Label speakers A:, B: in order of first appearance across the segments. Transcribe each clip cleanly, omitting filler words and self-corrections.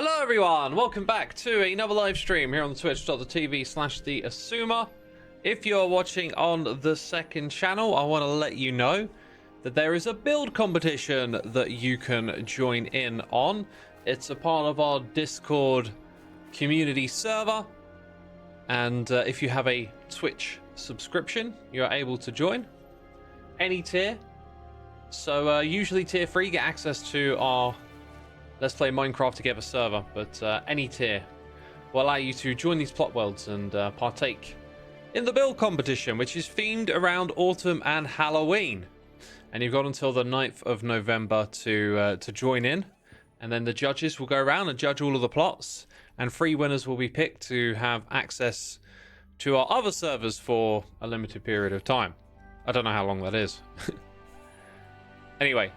A: Hello everyone, welcome back to another live stream here on twitch.tv/the Xisuma. If you're watching on the second channel, I want to let you know that there is a build competition that you can join in on. It's a part of our Discord community server, and if you have a Twitch subscription, you're able to join any tier. So usually tier 3 get access to our Let's Play Minecraft Together server, but any tier will allow you to join these plot worlds and partake in the build competition, which is themed around autumn and Halloween. And you've got until the 9th of November to join in, and then the judges will go around and judge all of the plots, and 3 winners will be picked to have access to our other servers for a limited period of time. I don't know how long that is. Anyway,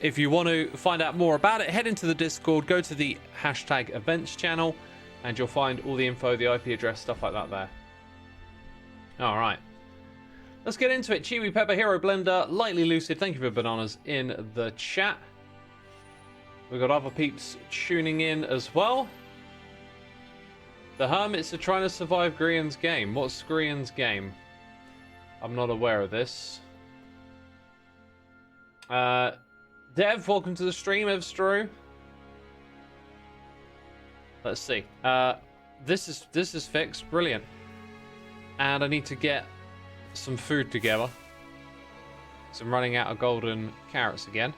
A: if you want to find out more about it, head into the Discord, go to the hashtag events channel, and you'll find all the info, the IP address, stuff like that there. All right. Let's get into it. Chiwi Pepper, Hero Blender, Lightly Lucid, thank you for bananas in the chat. We've got other peeps tuning in as well. The Hermits are trying to survive Grian's game. What's Grian's game? I'm not aware of this. Dev, welcome to the stream, Evstrew. Let's see. This is fixed. Brilliant. And I need to get some food together. So I'm running out of golden carrots again.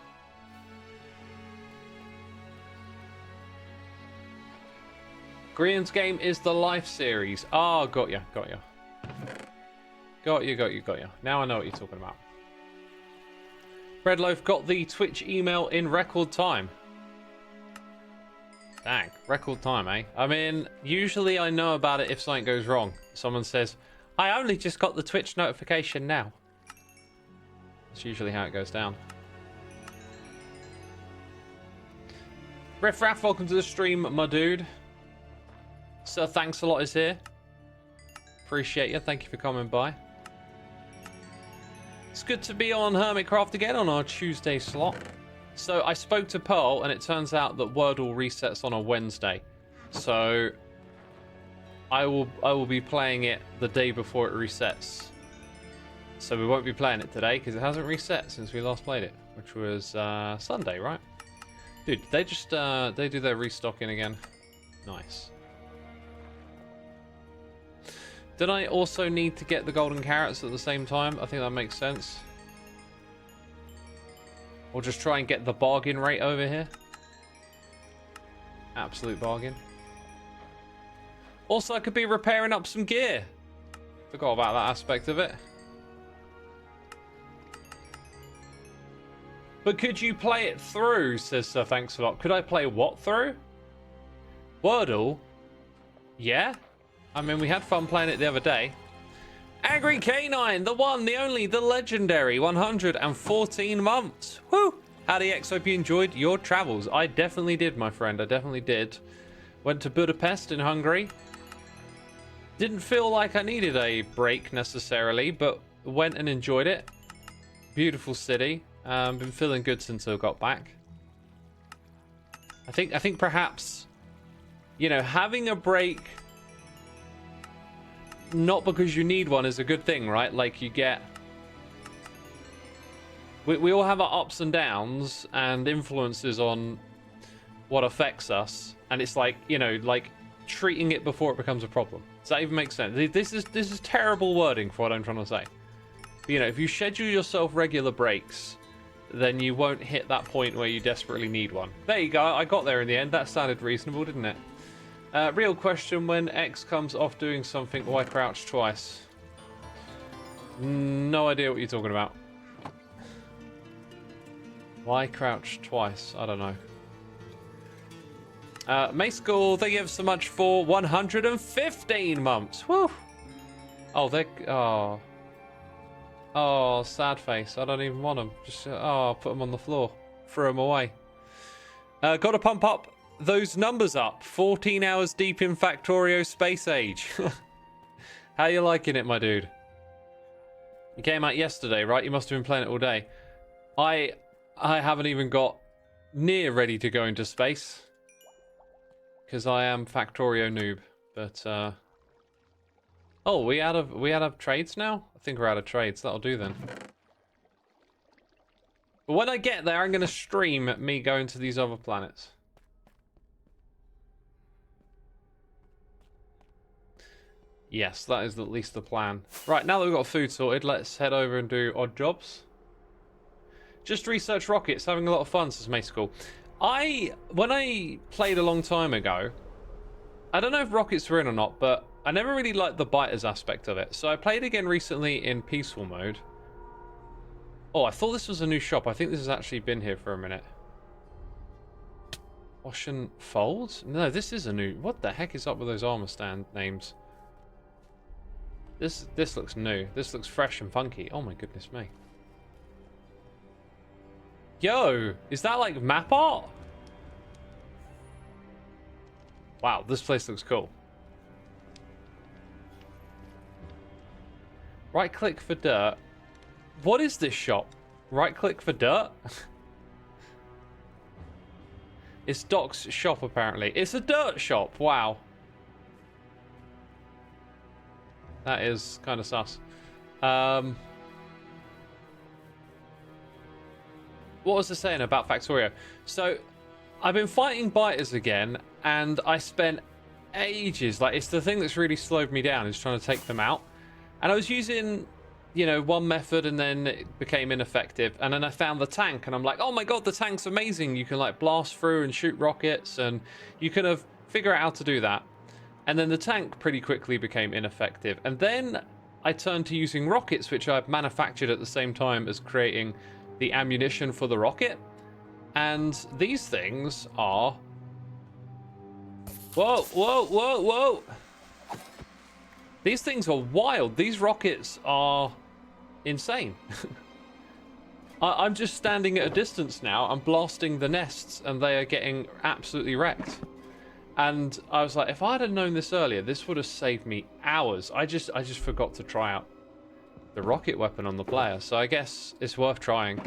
A: Grian's game is the Life series. Oh, got ya. Got you. Now I know what you're talking about. Breadloaf got the Twitch email in record time. Dang, record time, eh? I mean, usually I know about it if something goes wrong. Someone says, I only just got the Twitch notification now. That's usually how it goes down. Riff Raff, welcome to the stream, my dude. Sir, thanks a lot is here. Appreciate you. Thank you for coming by. It's good to be on Hermitcraft again on our Tuesday slot. So I spoke to Pearl, and it turns out that Wordle resets on a Wednesday. So I will be playing it the day before it resets. So we won't be playing it today because it hasn't reset since we last played it, which was Sunday, right? Dude, they just they do their restocking again. Nice. Did I also need to get the golden carrots at the same time? I think that makes sense. Or just try and get the bargain rate over here. Absolute bargain. Also, I could be repairing up some gear. Forgot about that aspect of it. But could you play it through, says Sir Thanks a lot. Could I play what through? Wordle? Yeah? I mean, we had fun playing it the other day. Angry Canine, the one, the only, the legendary, 114 months. Woo! Howdy, X, hope you enjoyed your travels. I definitely did, my friend. I definitely did. Went to Budapest in Hungary. Didn't feel like I needed a break necessarily, but went and enjoyed it. Beautiful city. Been feeling good since I got back. I think perhaps, you know, having a break, not because you need one, is a good thing, right? Like, you get... We all have our ups and downs and influences on what affects us. And it's like, you know, like treating it before it becomes a problem. Does that even make sense? This is terrible wording for what I'm trying to say. But, you know, if you schedule yourself regular breaks, then you won't hit that point where you desperately need one. There you go. I got there in the end. That sounded reasonable, didn't it? Real question, when X comes off doing something, why crouch twice? No idea what you're talking about. Why crouch twice? I don't know. May School, thank you ever so much for 115 months. Woo! Oh, they're... Oh. Oh, sad face. I don't even want them. Just, put them on the floor. Throw them away. Gotta pump up those numbers up. 14 hours deep in Factorio Space Age. How you liking it, my dude? It came out yesterday, right? You must have been playing it all day. I haven't even got near ready to go into space. because I am Factorio noob. But oh, we out of trades now? I think we're out of trades. That'll do then. But when I get there, I'm gonna stream me going to these other planets. Yes, that is at least the plan. Right, now that we've got food sorted, let's head over and do odd jobs. Just research rockets, having a lot of fun, says Macecool. When I played a long time ago, I don't know if rockets were in or not, but I never really liked the biters aspect of it. So I played again recently in peaceful mode. Oh, I thought this was a new shop. I think this has actually been here for a minute. Wash and fold? No, this is a new... What the heck is up with those armor stand names? This looks new. This looks fresh and funky. Oh my goodness me. Yo, is that like map art? Wow, this place looks cool. Right click for dirt. What is this shop? Right click for dirt? It's Doc's shop apparently. It's a dirt shop. Wow. That is kind of sus. What was I saying about Factorio? So, I've been fighting biters again, and I spent ages. Like, it's the thing that's really slowed me down, is trying to take them out. And I was using, you know, one method, and then it became ineffective. And then I found the tank, and I'm like, oh my god, the tank's amazing. You can, like, blast through and shoot rockets, and you kind of figure out how to do that. And then the tank pretty quickly became ineffective. And then I turned to using rockets, which I've manufactured at the same time as creating the ammunition for the rocket. And these things are... Whoa, whoa, whoa, whoa! These things are wild. These rockets are insane. I'm just standing at a distance now. I'm blasting the nests, and they are getting absolutely wrecked. And I was like, if I had known this earlier, this would have saved me hours. I just forgot to try out the rocket weapon on the player. So I guess it's worth trying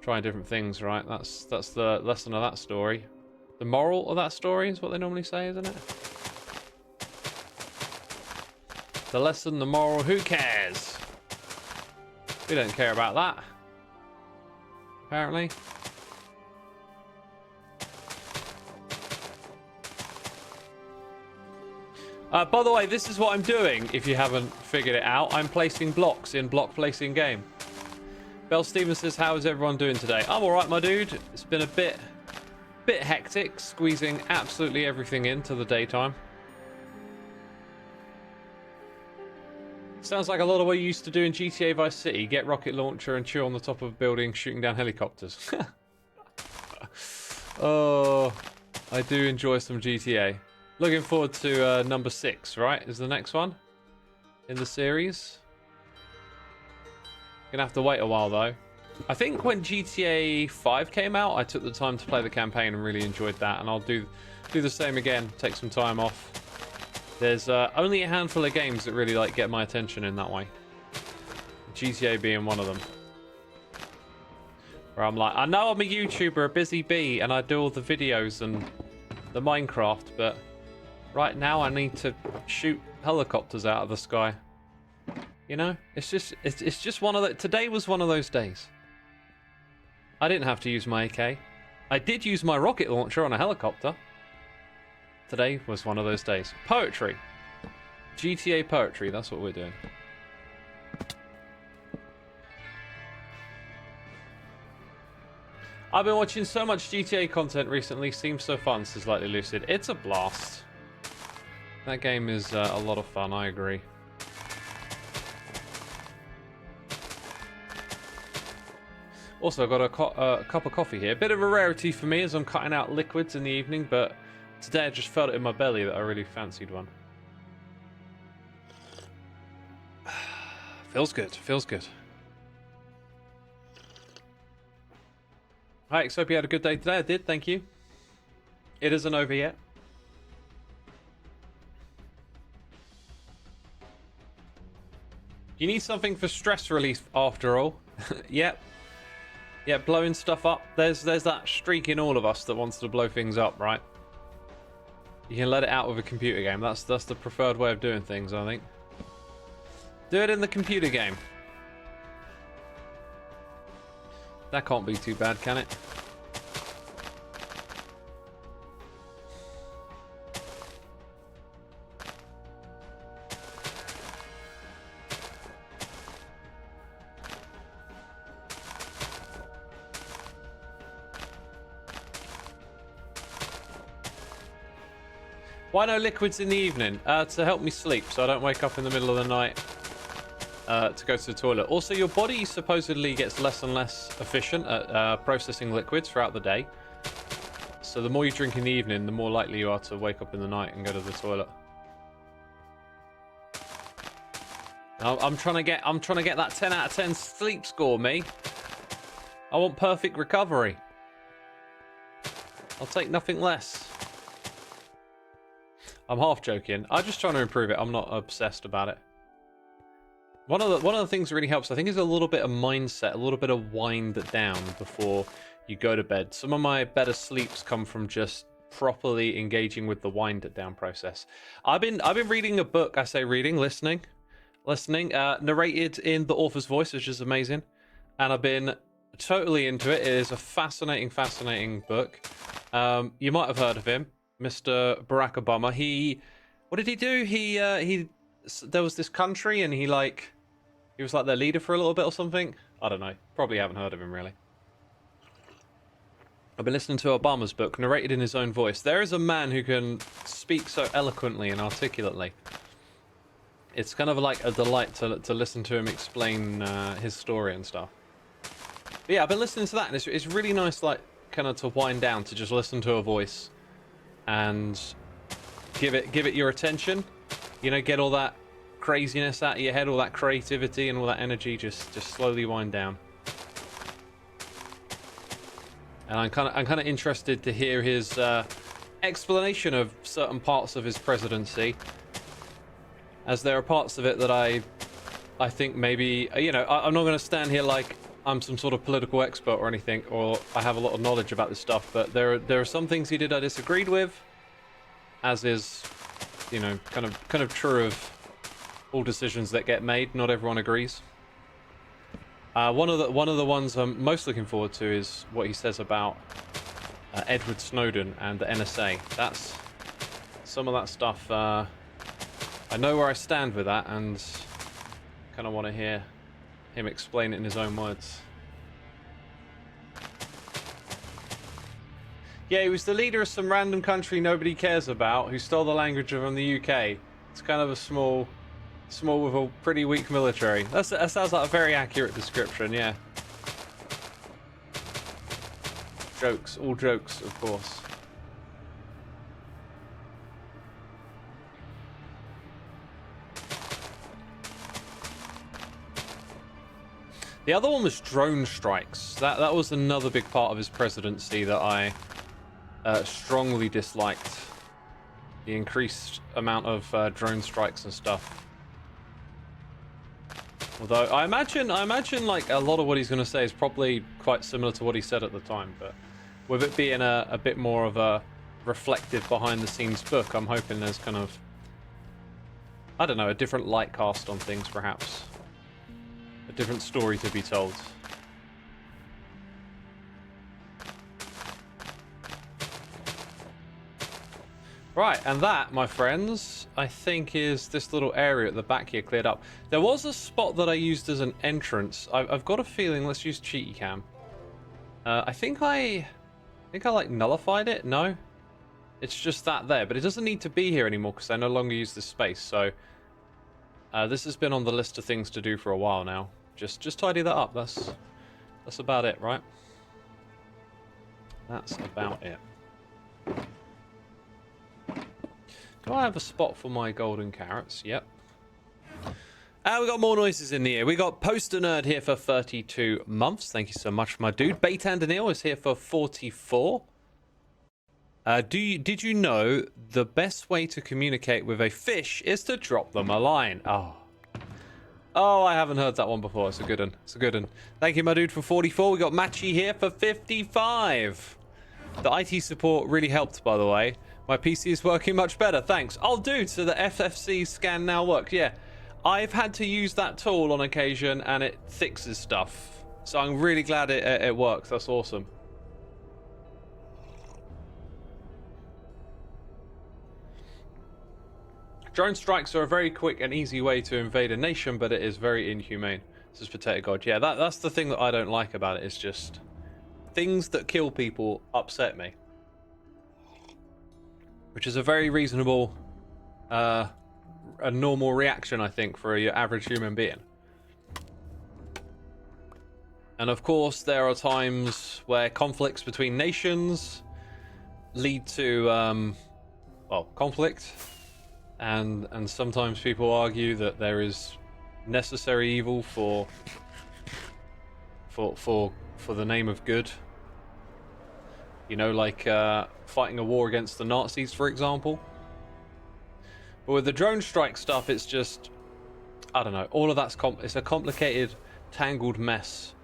A: different things, right? That's the lesson of that story. The moral of that story is what they normally say, isn't it? The lesson, the moral, who cares? We don't care about that. Apparently. By the way, this is what I'm doing, if you haven't figured it out. I'm placing blocks in block placing game. Bell Stevens says, how is everyone doing today? I'm alright, my dude. It's been a bit hectic, squeezing absolutely everything into the daytime. Sounds like a lot of what you used to do in GTA Vice City. Get rocket launcher and chew on the top of a building, shooting down helicopters. Oh, I do enjoy some GTA. Looking forward to number 6, right? Is the next one in the series. Gonna have to wait a while though. I think when GTA 5 came out, I took the time to play the campaign and really enjoyed that, and I'll do the same again. Take some time off. There's only a handful of games that really like get my attention in that way. GTA being one of them. Where I'm like, I know I'm a YouTuber, a busy bee, and I do all the videos and the Minecraft, but right now I need to shoot helicopters out of the sky. You know, it's just one of the... Today was one of those days. I didn't have to use my AK. I did use my rocket launcher on a helicopter. Today was one of those days. Poetry. GTA poetry, that's what we're doing. I've been watching so much GTA content recently. Seems so fun, says Lightly Lucid. It's a blast. That game is a lot of fun, I agree. Also, I've got a cup of coffee here. Bit of a rarity for me as I'm cutting out liquids in the evening, but today I just felt it in my belly that I really fancied one. Feels good, feels good. Hi, hope you had a good day today. I did, thank you. It isn't over yet. You need something for stress relief after all. Yep. Yeah, blowing stuff up. There's that streak in all of us that wants to blow things up, right? You can let it out with a computer game. That's the preferred way of doing things, I think. Do it in the computer game. That can't be too bad, can it? Why no liquids in the evening? To help me sleep, so I don't wake up in the middle of the night to go to the toilet. Also, your body supposedly gets less and less efficient at processing liquids throughout the day. So the more you drink in the evening, the more likely you are to wake up in the night and go to the toilet. I'm trying to get that 10 out of 10 sleep score, me. I want perfect recovery. I'll take nothing less. I'm half joking. I'm just trying to improve it. I'm not obsessed about it. One of the things that really helps, I think, is a little bit of mindset, a little bit of wind down before you go to bed. Some of my better sleeps come from just properly engaging with the wind down process. I've been reading a book. I say reading, listening, narrated in the author's voice, which is amazing, and I've been totally into it. It is a fascinating book. You might have heard of him. Mr. Barack Obama. What did he do? There was this country and he was like their leader for a little bit or something. I don't know. Probably haven't heard of him really. I've been listening to Obama's book, narrated in his own voice. There is a man who can speak so eloquently and articulately. It's kind of like a delight to listen to him explain his story and stuff. But yeah, I've been listening to that and it's really nice, like, kind of to wind down, to just listen to a voice and give it your attention, you know, get all that craziness out of your head, all that creativity and all that energy, just slowly wind down. And I'm kind of interested to hear his explanation of certain parts of his presidency, as there are parts of it that I think maybe, you know, I'm not going to stand here like I'm some sort of political expert or anything, or I have a lot of knowledge about this stuff, but there are some things he did I disagreed with, as is, you know, kind of true of all decisions that get made. Not everyone agrees. One of the ones I'm most looking forward to is what he says about Edward Snowden and the NSA. That's some of that stuff. I know where I stand with that, and kind of want to hear him explain it in his own words. Yeah, he was the leader of some random country nobody cares about who stole the language from the UK. It's kind of a small with a pretty weak military. That sounds like a very accurate description, yeah. Jokes, all jokes, of course. The other one was drone strikes. That was another big part of his presidency that I strongly disliked. The increased amount of drone strikes and stuff. Although I imagine like a lot of what he's going to say is probably quite similar to what he said at the time, but with it being a bit more of a reflective behind-the-scenes book, I'm hoping there's kind of, I don't know, a different light cast on things, perhaps. A different story to be told. Right, and that, my friends, I think is this little area at the back here cleared up. There was a spot that I used as an entrance. I've got a feeling, let's use Cheaty Cam. I think I like nullified it. No, it's just that there, but it doesn't need to be here anymore because I no longer use this space. So this has been on the list of things to do for a while now. Just tidy that up. That's about it, right? That's about it. Do I have a spot for my golden carrots? Yep. We got more noises in the ear. We got Poster Nerd here for 32 months. Thank you so much, my dude. Baitandanil is here for 44. Did you know the best way to communicate with a fish is to drop them a line? Oh, I haven't heard that one before. It's a good one. It's a good one. Thank you, my dude, for 44. We got Machi here for 55. The IT support really helped, by the way. My PC is working much better, thanks. Oh, dude, so the FFC scan now works. Yeah, I've had to use that tool on occasion, and it fixes stuff. So I'm really glad it works. That's awesome. Drone strikes are a very quick and easy way to invade a nation, but it is very inhumane. This is Potato God. Yeah, that's the thing that I don't like about it. It's just things that kill people upset me. Which is a very reasonable, a normal reaction, I think, for your average human being. And of course, there are times where conflicts between nations lead to, well, conflict. And sometimes people argue that there is necessary evil for the name of good. You know, like fighting a war against the Nazis, for example. But with the drone strike stuff, it's just, I don't know, all of that's it's a complicated, tangled mess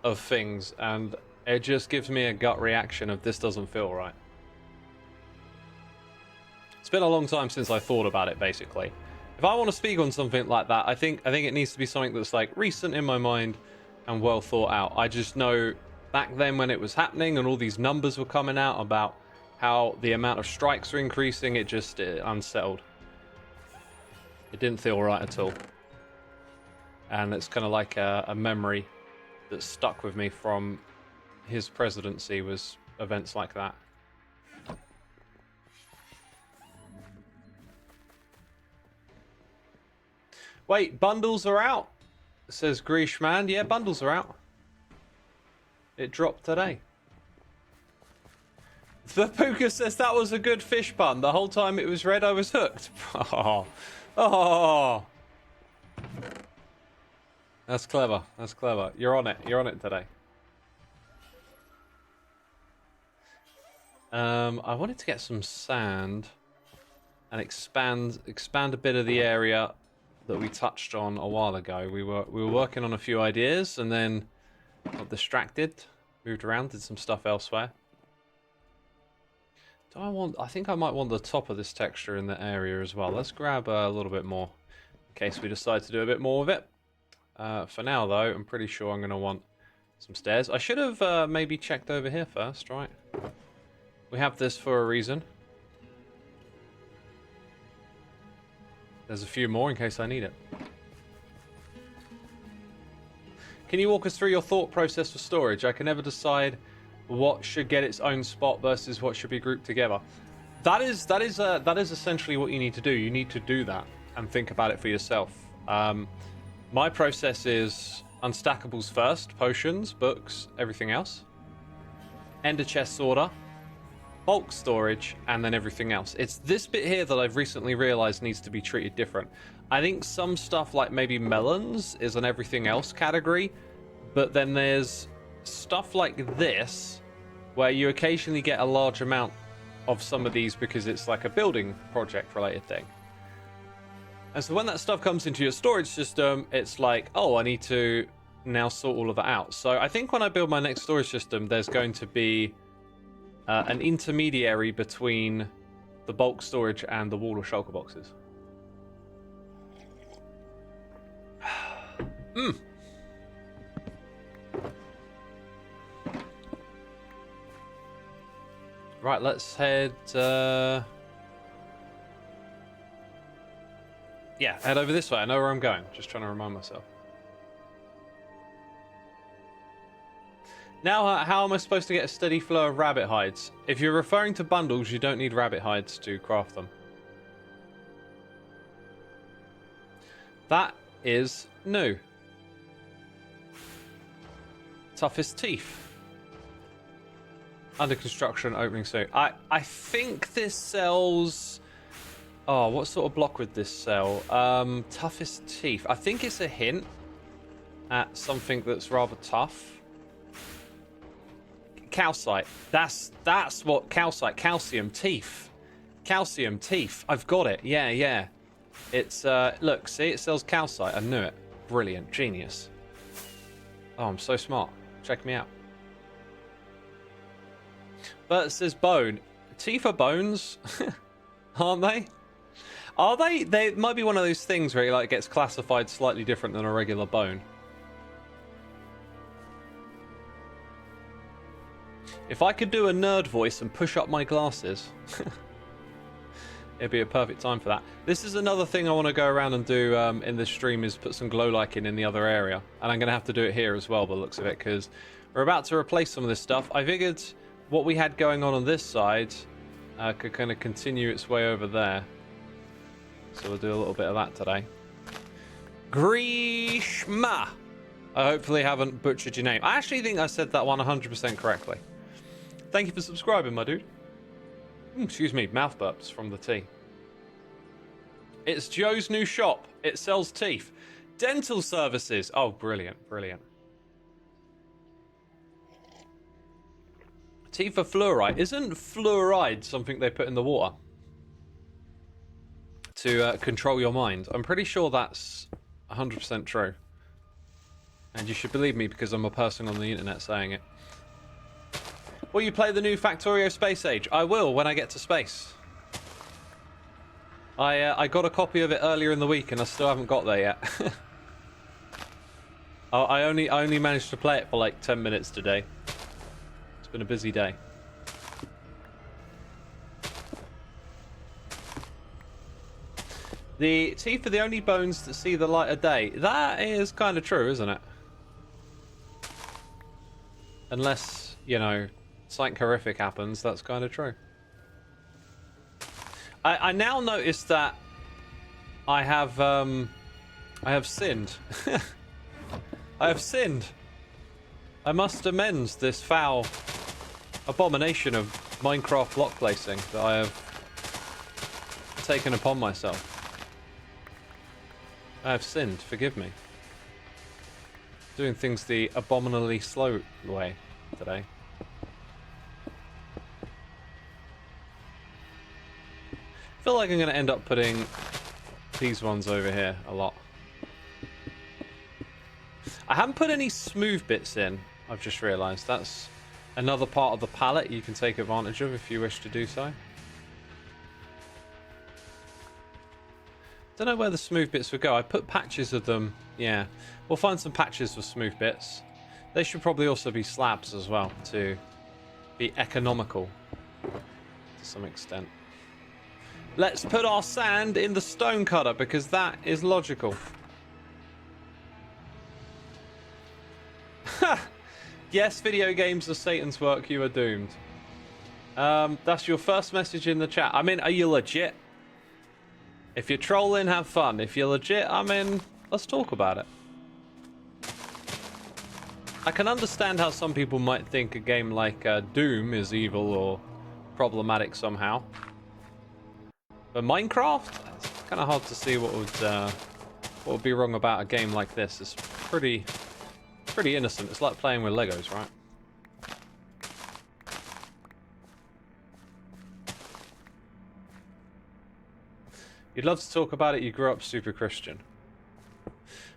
A: of things, and it just gives me a gut reaction of this doesn't feel right. It's been a long time since I thought about it, basically. If I want to speak on something like that, I think it needs to be something that's like recent in my mind and well thought out. I just know back then when it was happening and all these numbers were coming out about how the amount of strikes are increasing, it unsettled. It didn't feel right at all. And it's kind of like a memory that stuck with me from his presidency, was events like that. Wait, bundles are out, says Grishman. Yeah, bundles are out. It dropped today. The Puka says that was a good fish pun. The whole time it was red, I was hooked. Oh, oh. That's clever. That's clever. You're on it. You're on it today. I wanted to get some sand and expand a bit of the area that we touched on a while ago. We were working on a few ideas and then got distracted, moved around, did some stuff elsewhere. I think I might want the top of this texture in the area as well. Let's grab a little bit more in case we decide to do a bit more of it. For now though, I'm pretty sure I'm going to want some stairs. I should have maybe checked over here first, right? We have this for a reason. There's a few more in case I need it. Can you walk us through your thought process for storage? I can never decide what should get its own spot versus what should be grouped together. That is essentially what you need to do. You need to do that and think about it for yourself. My process is unstackables first, potions, books, everything else. Ender chest order, bulk storage, and then everything else. It's this bit here that I've recently realized needs to be treated different. I think some stuff like maybe melons is an everything else category, but then there's stuff like this where you occasionally get a large amount of some of these because it's like a building project related thing. And so when that stuff comes into your storage system, it's like, oh, I need to now sort all of that out. So I think when I build my next storage system, there's going to be an intermediary between the bulk storage and the wall of shulker boxes. Right, let's head... yeah, head over this way. I know where I'm going. Just trying to remind myself. Now, how am I supposed to get a steady flow of rabbit hides? If you're referring to bundles, you don't need rabbit hides to craft them. That is new. Toughest teeth. Under construction, opening soon. I think this sells... Oh, what sort of block would this sell? Toughest teeth. I think it's a hint at something that's rather tough. Calcite. That's what calcite. Calcium teeth. Calcium teeth. I've got it. Yeah, yeah. It's look, see, it sells calcite. I knew it. Brilliant. Genius. Oh, I'm so smart. Check me out. But it says bone. Teeth bones, aren't they? Are they? They might be one of those things where it like gets classified slightly different than a regular bone. If I could do a nerd voice and push up my glasses, it'd be a perfect time for that. This is another thing I want to go around and do in this stream, is put some glow lighting in the other area. And I'm going to have to do it here as well by the looks of it, because we're about to replace some of this stuff. I figured what we had going on this side could kind of continue its way over there. So we'll do a little bit of that today. Grishma! I hopefully haven't butchered your name. I actually think I said that one 100% correctly. Thank you for subscribing, my dude. Excuse me, mouth burps from the tea. It's Joe's new shop. It sells teeth. Dental services. Oh, brilliant, brilliant. Teeth for fluoride. Isn't fluoride something they put in the water to control your mind? I'm pretty sure that's 100% true. And you should believe me because I'm a person on the internet saying it. Will you play the new Factorio Space Age? I will when I get to space. I got a copy of it earlier in the week and I still haven't got there yet. I only managed to play it for like 10 minutes today. It's been a busy day. The teeth are the only bones that see the light of day. That is kind of true, isn't it? Unless, you know, something horrific happens, that's kind of true. I now notice that I have sinned. I have sinned. I must amend this foul abomination of Minecraft block placing that I have taken upon myself. I have sinned, forgive me. Doing things the abominably slow way today. I feel like I'm going to end up putting these ones over here a lot. I haven't put any smooth bits in, I've just realised. That's another part of the palette you can take advantage of if you wish to do so. Don't know where the smooth bits would go. I put patches of them. Yeah, we'll find some patches of smooth bits. They should probably also be slabs as well to be economical to some extent. Let's put our sand in the stone cutter because that is logical. Yes, video games are Satan's work. You are doomed. That's your first message in the chat. I mean, are you legit? If you're trolling, have fun. If you're legit, I mean, let's talk about it. I can understand how some people might think a game like Doom is evil or problematic somehow. But Minecraft, it's kind of hard to see what would be wrong about a game like this. It's pretty innocent. It's like playing with Legos, right? You'd love to talk about it. You grew up super Christian.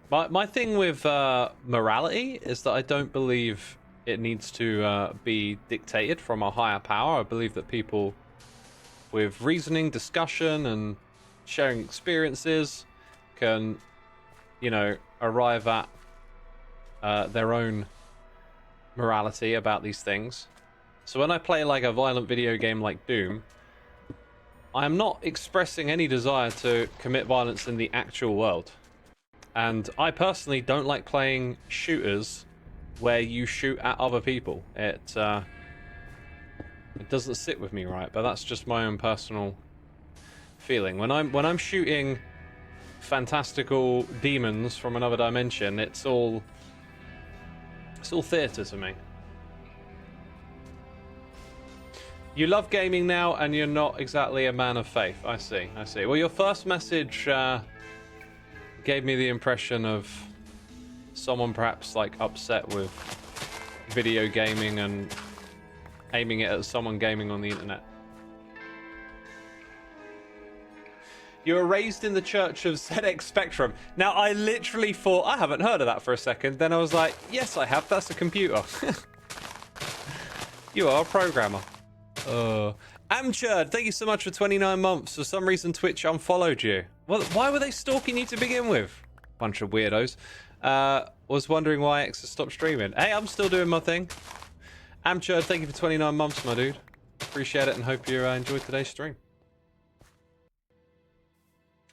A: My thing with morality is that I don't believe it needs to be dictated from a higher power. I believe that people with reasoning, discussion, and sharing experiences can, you know, arrive at their own morality about these things. So when I play like a violent video game like Doom, I am not expressing any desire to commit violence in the actual world. And I personally don't like playing shooters where you shoot at other people. It doesn't sit with me right, but that's just my own personal feeling. When I'm shooting fantastical demons from another dimension, it's all theater to me. You love gaming now, and you're not exactly a man of faith. I see. Well, your first message gave me the impression of someone perhaps like upset with video gaming and aiming it at someone gaming on the internet. You were raised in the Church of ZX Spectrum. Now, I literally thought, I haven't heard of that for a second. Then I was like, yes, I have. That's a computer. You are a programmer. Amchurd, thank you so much for 29 months. For some reason, Twitch unfollowed you. Well, why were they stalking you to begin with? Bunch of weirdos. Was wondering why X has stopped streaming. Hey, I'm still doing my thing. Amchurd, thank you for 29 months, my dude. Appreciate it and hope you enjoyed today's stream.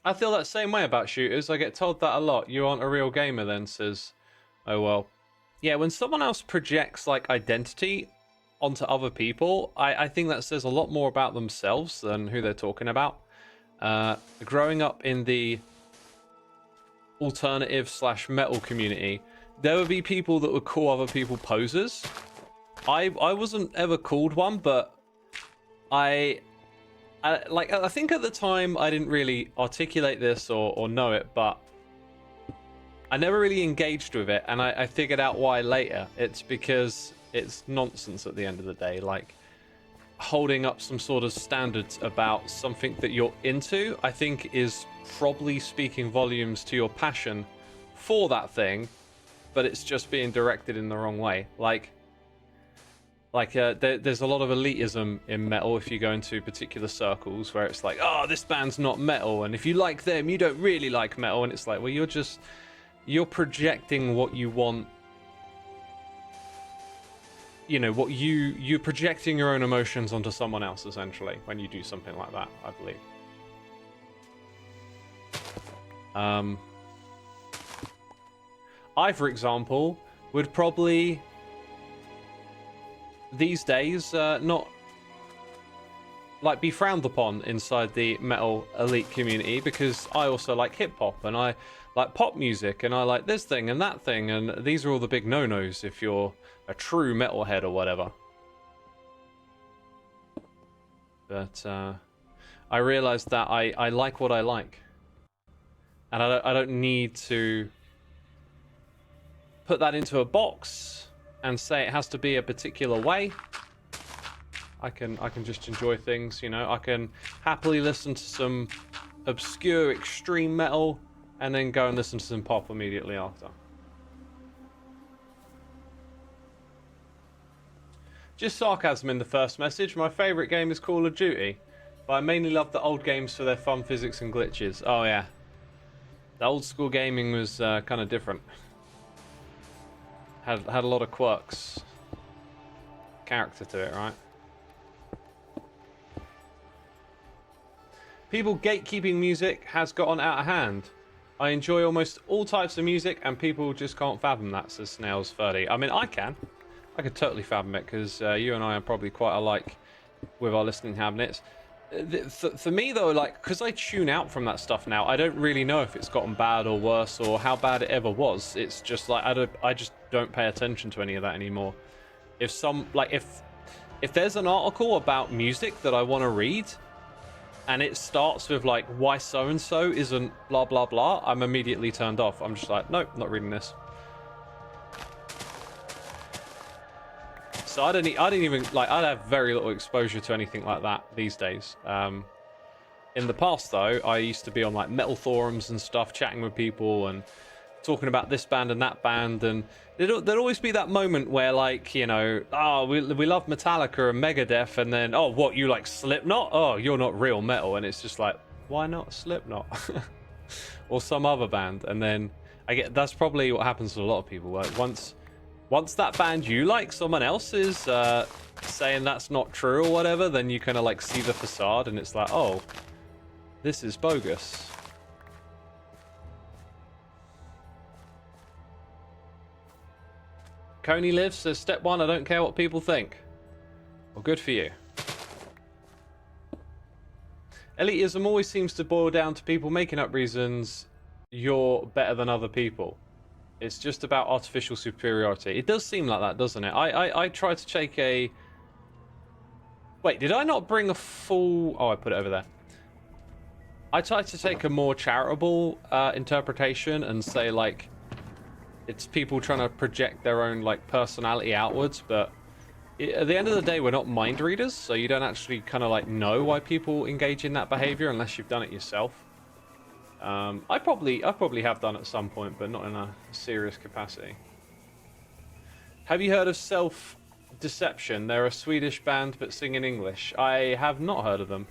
A: I feel that same way about shooters. I get told that a lot. You aren't a real gamer then, says... Oh, well. Yeah, when someone else projects, like, identity onto other people, I think that says a lot more about themselves than who they're talking about. Growing up in the alternative/metal community, there would be people that would call other people posers. I wasn't ever called one, but I think at the time I didn't really articulate this or know it, but I never really engaged with it, and I figured out why later. It's because it's nonsense at the end of the day. Like, holding up some sort of standards about something that you're into, I think is probably speaking volumes to your passion for that thing, but it's just being directed in the wrong way. There's a lot of elitism in metal if you go into particular circles where it's like, oh, this band's not metal, and if you like them, you don't really like metal. And it's like, well, you're projecting what you want. You know, what you're projecting your own emotions onto someone else, essentially, when you do something like that, I believe. I, for example, would probably... these days, not like be frowned upon inside the metal elite community, because I also like hip hop and I like pop music and I like this thing and that thing, and these are all the big no-nos if you're a true metalhead or whatever. But I realized that I like what I like, and I don't need to put that into a box and say it has to be a particular way. I can just enjoy things, you know. I can happily listen to some obscure extreme metal and then go and listen to some pop immediately after. Just sarcasm in the first message. My favourite game is Call of Duty, but I mainly love the old games for their fun physics and glitches. Oh yeah, the old school gaming was kind of different. Had a lot of quirks, character to it, right? People gatekeeping music has gotten out of hand. I enjoy almost all types of music, and people just can't fathom that, says Snails30. I mean, I could totally fathom it, because you and I are probably quite alike with our listening habits. For me, though, like, because I tune out from that stuff now, I don't really know if it's gotten bad or worse or how bad it ever was. It's just like I just don't pay attention to any of that anymore. If there's an article about music that I want to read, and it starts with like why so and so isn't blah blah blah, I'm immediately turned off. I'm just like, nope, not reading this. So I didn't even like. I'd have very little exposure to anything like that these days. In the past, though, I used to be on like metal forums and stuff, chatting with people and talking about this band and that band, and there'd always be that moment where, like, you know, oh, we love Metallica and Megadeth, and then, oh, what, you like Slipknot? Oh, you're not real metal. And it's just like, why not Slipknot? Or some other band? And then that's probably what happens to a lot of people. Like, once that band you like, someone else is saying that's not true or whatever, then you kind of like see the facade, and it's like, oh, this is bogus. Coney Lives says, step one, I don't care what people think. Well, good for you. Elitism always seems to boil down to people making up reasons you're better than other people. It's just about artificial superiority. It does seem like that, doesn't it? I tried to take a... Wait, did I not bring a full... Oh, I put it over there. I tried to take a more charitable interpretation and say, like, it's people trying to project their own, like, personality outwards, but at the end of the day, we're not mind readers, so you don't actually kind of, like, know why people engage in that behavior unless you've done it yourself. I probably have done at some point, but not in a serious capacity. Have you heard of Deception. They're a Swedish band but sing in English. I have not heard of them.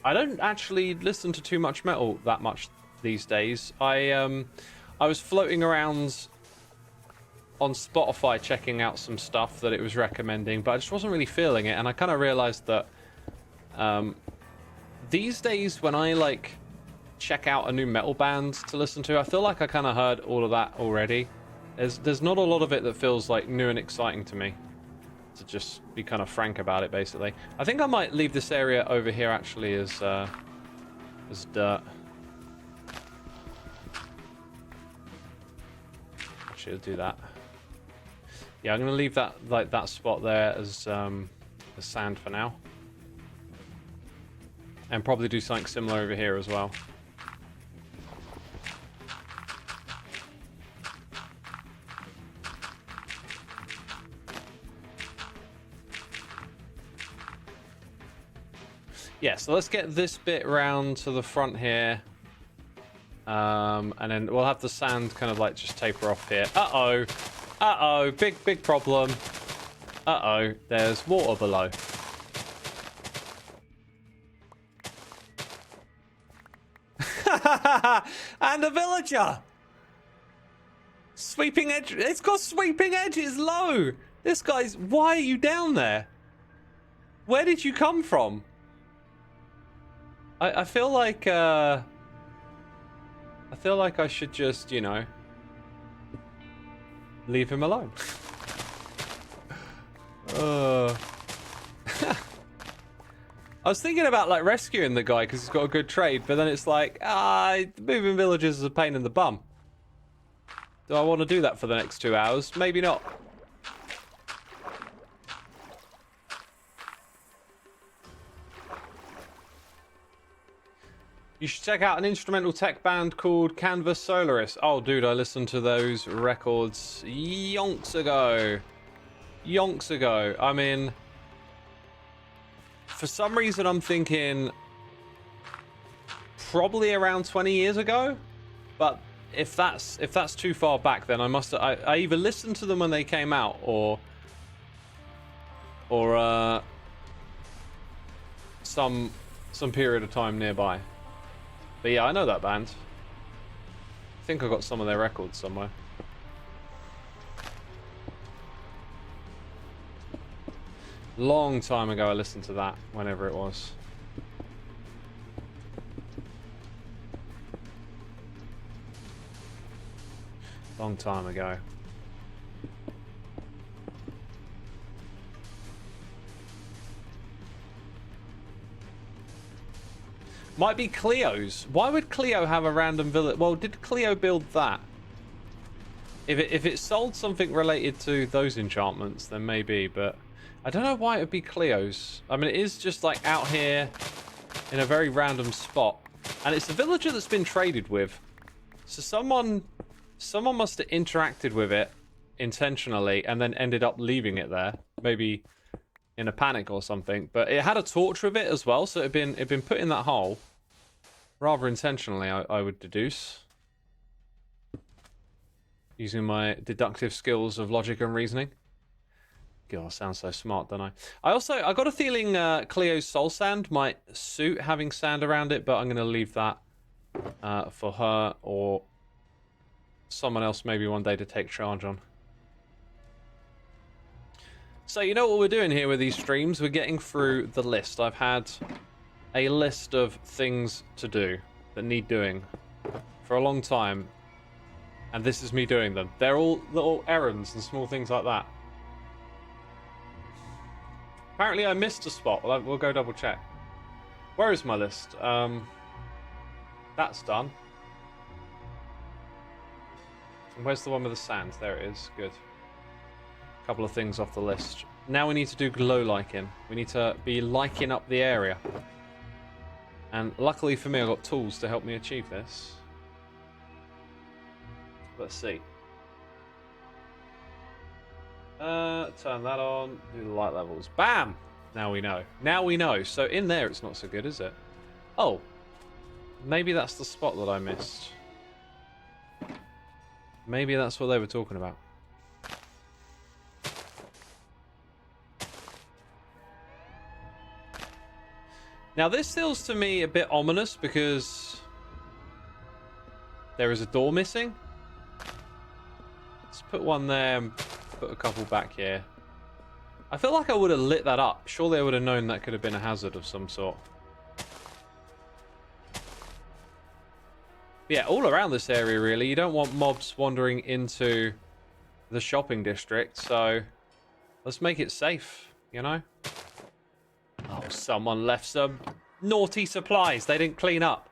A: I don't actually listen to too much metal that much these days. I was floating around on Spotify checking out some stuff that it was recommending, but I just wasn't really feeling it, and I kind of realized that these days when I like check out a new metal band to listen to, I feel like I kind of heard all of that already. There's not a lot of it that feels like new and exciting to me, to just be kind of frank about it, basically. I think I might leave this area over here actually as dirt. Actually, I'll do that. Yeah, I'm gonna leave that like that spot there as sand for now, and probably do something similar over here as well. Yeah, so let's get this bit round to the front here. And then we'll have the sand kind of like just taper off here. Uh-oh. Uh-oh. Big problem. Uh-oh. There's water below. And a villager! Sweeping edge. It's got sweeping edges low. This guy's... Why are you down there? Where did you come from? I feel like I should just, you know, leave him alone. I was thinking about like rescuing the guy because he's got a good trade, but then it's like, moving villages is a pain in the bum. Do I want to do that for the next 2 hours? Maybe not. You should check out an instrumental tech band called Canvas Solaris. Oh, dude, I listened to those records yonks ago. Yonks ago. I mean, for some reason, I'm thinking probably around 20 years ago. But if that's too far back, then I either listened to them when they came out or some period of time nearby. But yeah, I know that band. I think I got some of their records somewhere. Long time ago I listened to that, whenever it was. Long time ago. Might be Cleo's. Why would Cleo have a random village? Well, did Cleo build that? If it sold something related to those enchantments, then maybe, but I don't know why it would be Cleo's. I mean, it is just like out here in a very random spot. And it's a villager that's been traded with. So someone must have interacted with it intentionally and then ended up leaving it there. Maybe in a panic or something. But it had a torch with it as well, so it'd been put in that hole. Rather intentionally, I would deduce. Using my deductive skills of logic and reasoning. God, I sound so smart, don't I? I got a feeling Cleo's soul sand might suit having sand around it, but I'm going to leave that for her or someone else maybe one day to take charge on. So you know what we're doing here with these streams? We're getting through the list. I've had a list of things to do that need doing for a long time, and this is me doing them. They're all little errands and small things like that. Apparently I missed a spot. We'll go double check. Where is my list? That's done. And where's the one with the sand? There it is. Good. Couple of things off the list. Now we need to do glow liking. We need to be liking up the area. And luckily for me, I've got tools to help me achieve this. Let's see. Turn that on. Do the light levels. Bam! Now we know. Now we know. So in there, it's not so good, is it? Oh. Maybe that's the spot that I missed. Maybe that's what they were talking about. Now this feels to me a bit ominous because there is a door missing. Let's put one there and put a couple back here. I feel like I would have lit that up. Surely I would have known that could have been a hazard of some sort. Yeah, all around this area, really. You don't want mobs wandering into the shopping district, so let's make it safe, you know? Oh, someone left some naughty supplies they didn't clean up.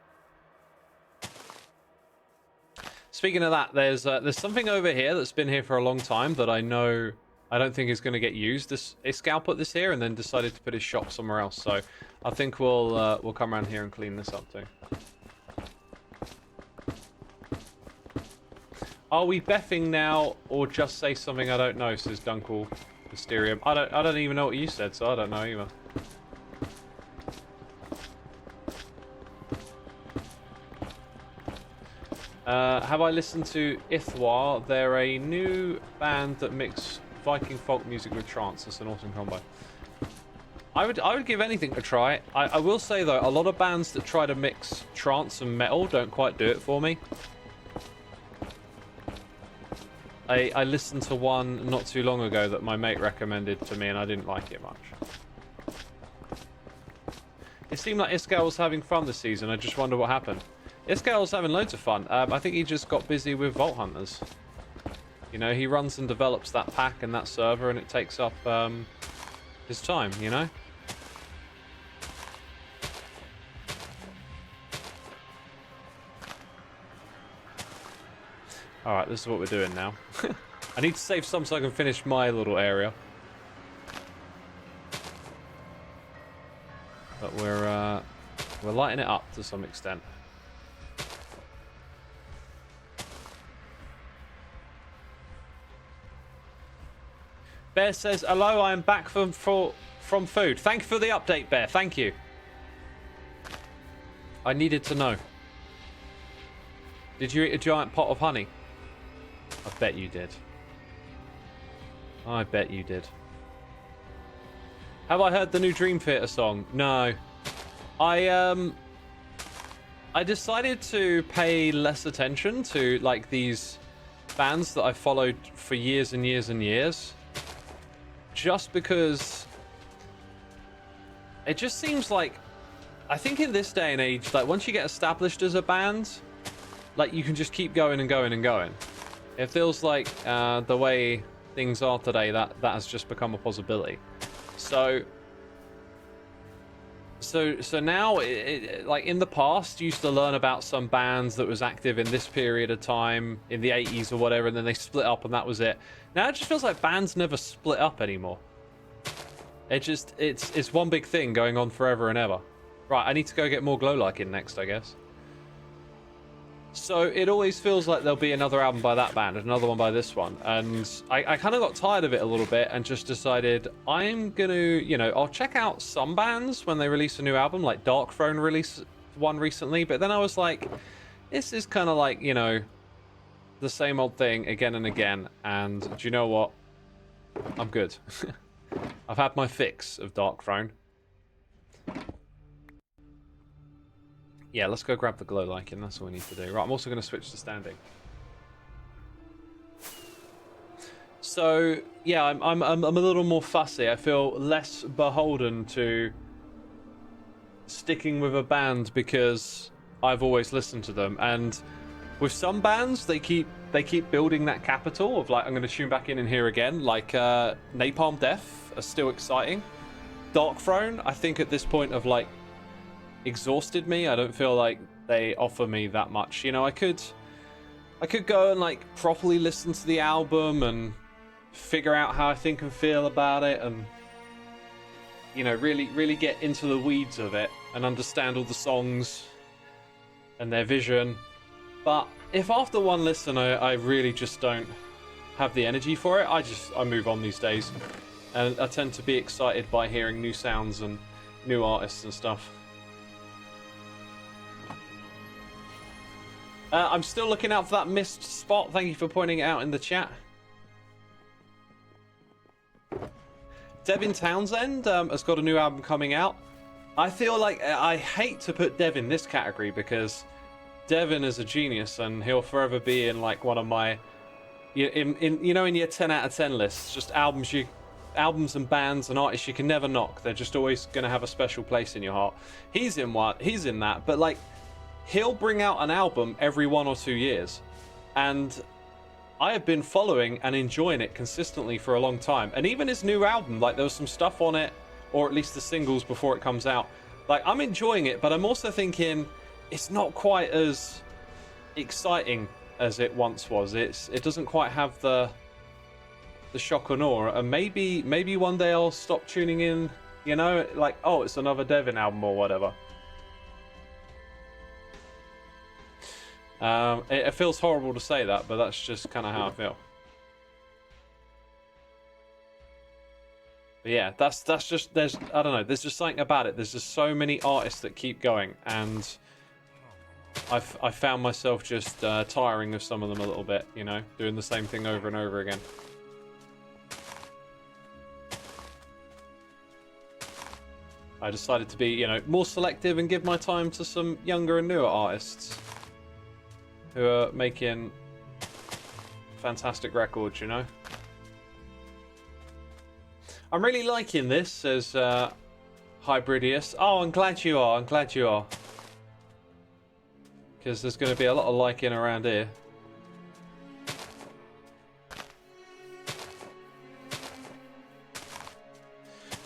A: Speaking of that, there's something over here that's been here for a long time that I know I don't think is going to get used. Iscal put this here and then decided to put his shop somewhere else, so I think we'll come around here and clean this up too. Are we beffing now, or just say something I don't know? Says Dunkel Mysterium. I don't even know what you said, so I don't know either. Have I listened to Ithwar? They're a new band that mix Viking folk music with trance. It's an awesome combo. I would give anything a try. I will say though, a lot of bands that try to mix trance and metal don't quite do it for me. I listened to one not too long ago that my mate recommended to me and I didn't like it much. It seemed like Iscal was having fun this season. I just wonder what happened. Iscal was having loads of fun. I think he just got busy with Vault Hunters. You know, he runs and develops that pack and that server and it takes up his time, you know? Alright, this is what we're doing now. I need to save some so I can finish my little area. But we're lighting it up to some extent. Bear says, hello, I am back from food. Thank you for the update, Bear. Thank you. I needed to know. Did you eat a giant pot of honey? I bet you did. I bet you did. Have I heard the new Dream Theater song? No. I decided to pay less attention to like these bands that I followed for years and years and years. Just because it just seems like, I think in this day and age, like once you get established as a band, like you can just keep going and going and going. It feels like the way things are today, that has just become a possibility. So now, like in the past, you used to learn about some bands that was active in this period of time in the 80s or whatever, and then they split up and that was it. Now it just feels like bands never split up anymore. It's one big thing going on forever and ever. Right, I need to go get more Glow Like in next, I guess. So it always feels like there'll be another album by that band and another one by this one. And I kind of got tired of it a little bit and just decided I'm going to, you know, I'll check out some bands when they release a new album, like Dark Throne released one recently. But then I was like, this is kind of like, you know, the same old thing again and again. And do you know what? I'm good. I've had my fix of Dark Throne. Yeah, let's go grab the Glow Lichen. That's all we need to do. Right, I'm also going to switch to standing. So yeah, I'm a little more fussy. I feel less beholden to sticking with a band because I've always listened to them. And with some bands, they keep building that capital of like, I'm going to tune back in and hear again. Like Napalm Death are still exciting. Dark Throne, I think at this point of like exhausted me. I don't feel like they offer me that much. You know, I could go and like properly listen to the album and figure out how I think and feel about it, and you know, really get into the weeds of it and understand all the songs and their vision. But if after one listen I really just don't have the energy for it, I move on these days, and I tend to be excited by hearing new sounds and new artists and stuff. I'm still looking out for that missed spot. Thank you for pointing it out in the chat. Devin Townsend has got a new album coming out. I feel like I hate to put Dev in this category because Devin is a genius and he'll forever be in like one of my in your 10 out of 10 lists, just albums and bands and artists you can never knock. They're just always going to have a special place in your heart. He's in that, but like he'll bring out an album every 1 or 2 years, and I have been following and enjoying it consistently for a long time. And even his new album, like there was some stuff on it, or at least the singles before it comes out, like I'm enjoying it, but I'm also thinking it's not quite as exciting as it once was. It doesn't quite have the shock and awe, and maybe one day I'll stop tuning in, like, oh, it's another Devin album or whatever. It feels horrible to say that, but that's just kind of how I feel. But yeah, that's just, I don't know, there's just something about it. There's just so many artists that keep going, and I found myself just tiring of some of them a little bit, doing the same thing over and over again. I decided to be, more selective and give my time to some younger and newer artists who are making fantastic records, I'm really liking this, says Hybridius. Oh, I'm glad you are. Because there's going to be a lot of liking around here.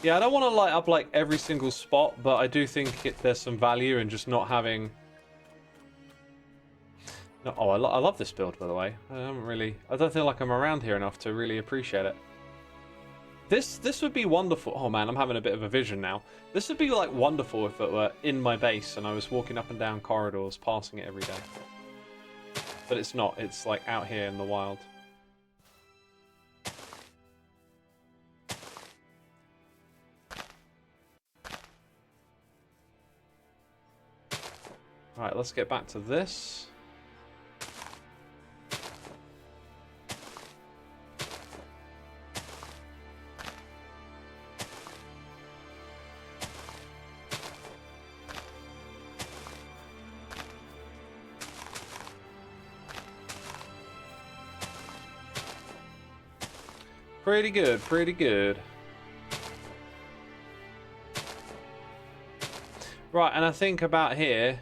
A: Yeah, I don't want to light up like every single spot, but I do think there's some value in just not having... No, oh, I love this build, by the way. I don't feel like I'm around here enough to really appreciate it. This would be wonderful. Oh man, I'm having a bit of a vision now. This would be like wonderful if it were in my base and I was walking up and down corridors, passing it every day. But it's not. It's like out here in the wild. Alright, let's get back to this. Pretty good, pretty good. Right, and I think about here,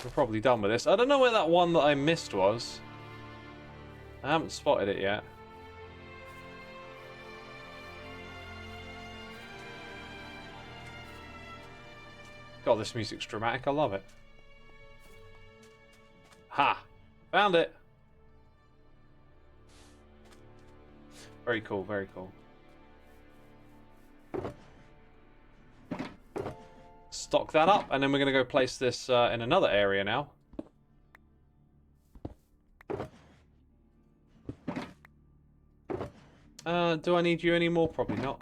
A: we're probably done with this. I don't know where that one that I missed was. I haven't spotted it yet. God, this music's dramatic. I love it. Ha! Found it! Very cool, very cool. Stock that up, and then we're going to go place this in another area now. Do I need you anymore? Probably not.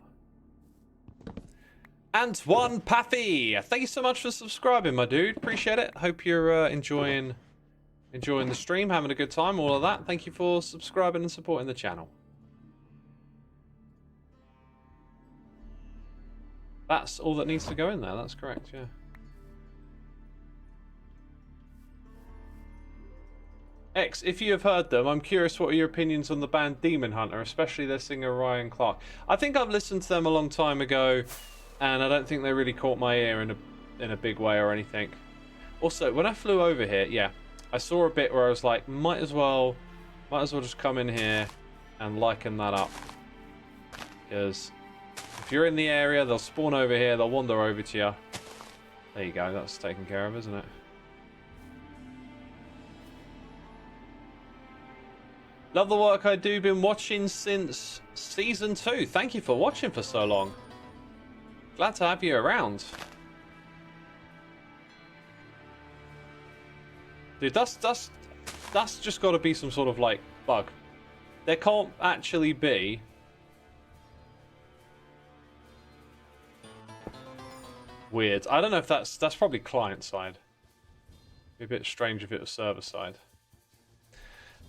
A: Antoine Paffy, thank you so much for subscribing, my dude. Appreciate it. Hope you're enjoying the stream, having a good time, all of that. Thank you for subscribing and supporting the channel. That's all that needs to go in there. That's correct, yeah. X, if you have heard them, I'm curious what are your opinions on the band Demon Hunter, especially their singer Ryan Clark. I think I've listened to them a long time ago, and I don't think they really caught my ear in a big way or anything. Also, when I flew over here, yeah, I saw a bit where I was like, might as well just come in here and liken that up, because if you're in the area, they'll spawn over here, they'll wander over to you. There you go, that's taken care of, isn't it? Love the work I do, been watching since Season 2. Thank you for watching for so long. Glad to have you around. Dude, that's just got to be some sort of, like, bug. There can't actually be... Weird. I don't know if that's probably client side. Be a bit strange if it was server side.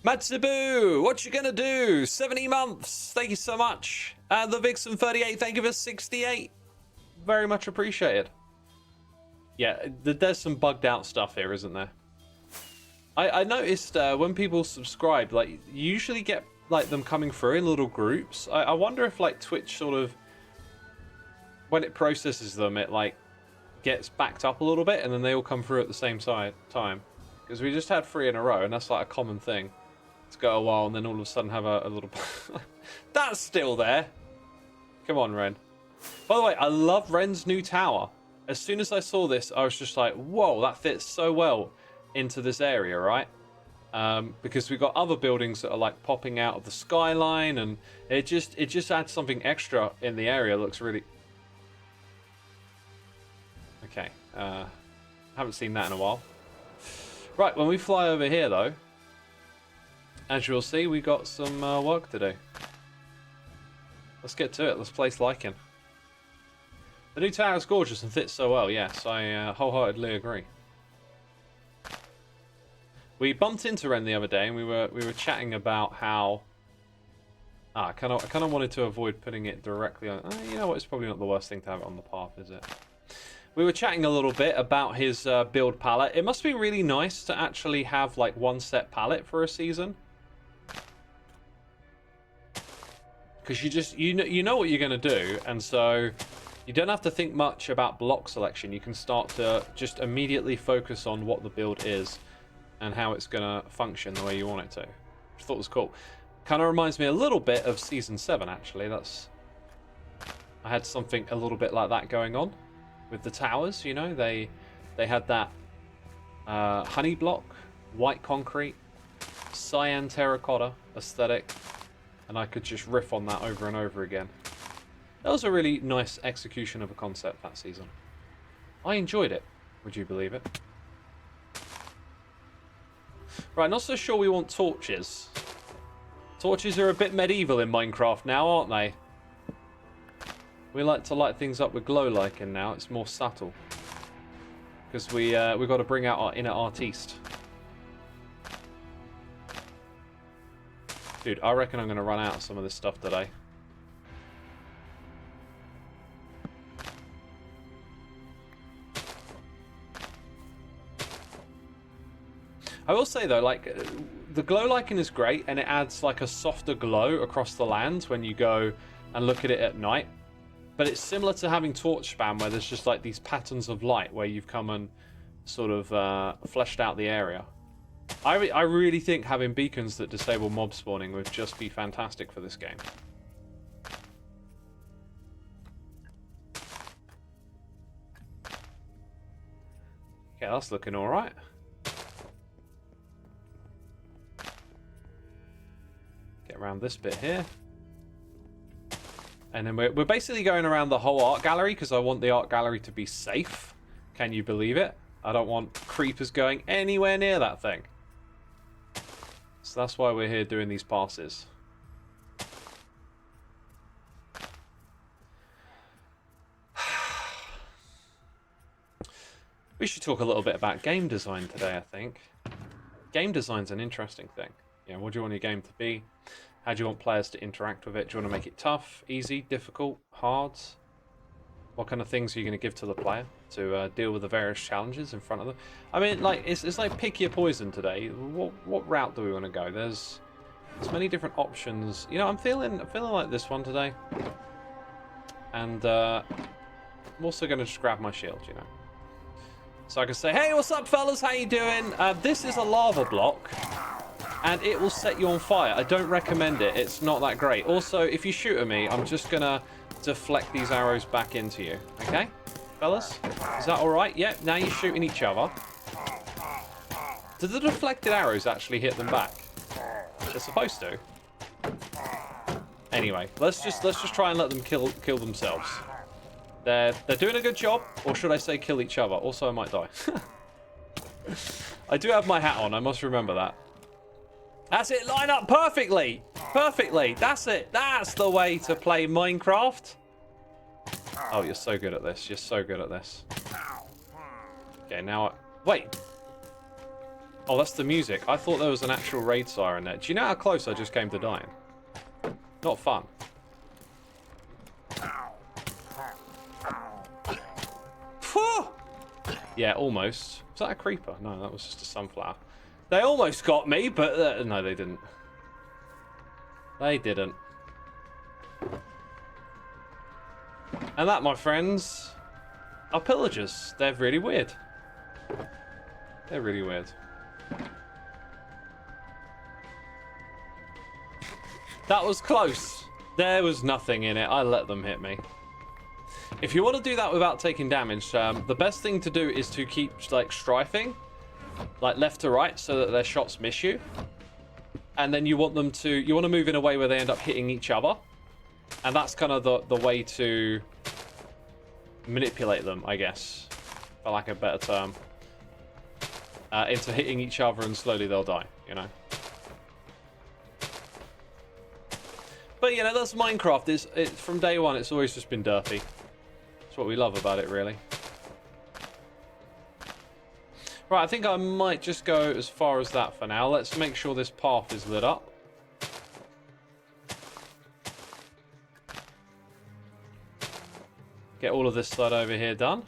A: Matsubu, what you gonna do? 70 months. Thank you so much. And the Vixen 38, thank you for 68. Very much appreciated. Yeah, there's some bugged out stuff here, isn't there? I noticed when people subscribe, like, you usually get like them coming through in little groups. I wonder if like Twitch sort of, when it processes them, it like gets backed up a little bit and then they all come through at the same time. Because we just had 3 in a row and that's like a common thing. To go a while and then all of a sudden have a little... That's still there! Come on, Ren. By the way, I love Ren's new tower. As soon as I saw this, I was just like, whoa, that fits so well into this area, right? Because we've got other buildings that are like popping out of the skyline, and it just adds something extra in the area. It looks really... Okay, haven't seen that in a while. Right, when we fly over here though, as you'll see, we got some work to do. Let's get to it. Let's place Lycan. The new tower is gorgeous and fits so well. Yes, I wholeheartedly agree. We bumped into Ren the other day, and we were chatting about how. I kind of wanted to avoid putting it directly on. You know what? It's probably not the worst thing to have it on the path, is it? We were chatting a little bit about his build palette. It must be really nice to actually have like one set palette for a season. Because you know what you're going to do, and so you don't have to think much about block selection. You can start to just immediately focus on what the build is and how it's going to function the way you want it to. Which I thought was cool. Kind of reminds me a little bit of Season 7, actually. I had something a little bit like that going on with the towers, you know. They had that honey block, white concrete, cyan terracotta aesthetic. And I could just riff on that over and over again. That was a really nice execution of a concept that season. I enjoyed it. Would you believe it? Right, not so sure we want torches. Torches are a bit medieval in Minecraft now, aren't they? We like to light things up with glow lichen now. It's more subtle. Because we've got to bring out our inner artiste. Dude, I reckon I'm going to run out of some of this stuff today. I will say though, like, the glow lichen is great and it adds like a softer glow across the land when you go and look at it at night. But it's similar to having torch spam where there's just like these patterns of light where you've come and sort of fleshed out the area. I really think having beacons that disable mob spawning would just be fantastic for this game. Okay, that's looking alright. Get around this bit here. And then we're basically going around the whole art gallery because I want the art gallery to be safe. Can you believe it? I don't want creepers going anywhere near that thing. So that's why we're here doing these passes. We should talk a little bit about game design today, I think. Game design's an interesting thing. You know, what do you want your game to be? How do you want players to interact with it? Do you want to make it tough, easy, difficult, hard? What kind of things are you going to give to the player to deal with the various challenges in front of them? I mean, like it's like pick your poison today. What route do we want to go? There's many different options. You know, I'm feeling like this one today, and I'm also going to just grab my shield. You know, so I can say, "Hey, what's up, fellas? How you doing? This is a lava block, and it will set you on fire. I don't recommend it. It's not that great. Also, if you shoot at me, I'm just gonna deflect these arrows back into you. Okay, fellas? Is that alright? Yeah, now you're shooting each other. Do the deflected arrows actually hit them back? They're supposed to. Anyway, let's just try and let them kill themselves. They're doing a good job, or should I say kill each other? Also, I might die. I do have my hat on, I must remember that. That's it, line up perfectly! Perfectly, that's it. That's the way to play Minecraft. Oh, you're so good at this. You're so good at this. Okay, now... Wait! Oh, that's the music. I thought there was an actual raid siren there. Do you know how close I just came to dying? Not fun. Phew! Yeah, almost. Was that a creeper? No, that was just a sunflower. They almost got me, but no, they didn't. They didn't. And that, my friends, are pillagers. They're really weird. They're really weird. That was close. There was nothing in it. I let them hit me. If you want to do that without taking damage, the best thing to do is to keep like strafing, like left to right, so that their shots miss you. And then you want them to, you want to move in a way where they end up hitting each other. And that's kind of the way to manipulate them, I guess, for lack of a better term, into hitting each other, and slowly they'll die, you know. But, you know, that's Minecraft. It's from day one, it's always just been derpy. That's what we love about it, really. Right, I think I might just go as far as that for now. Let's make sure this path is lit up. Get all of this side over here done.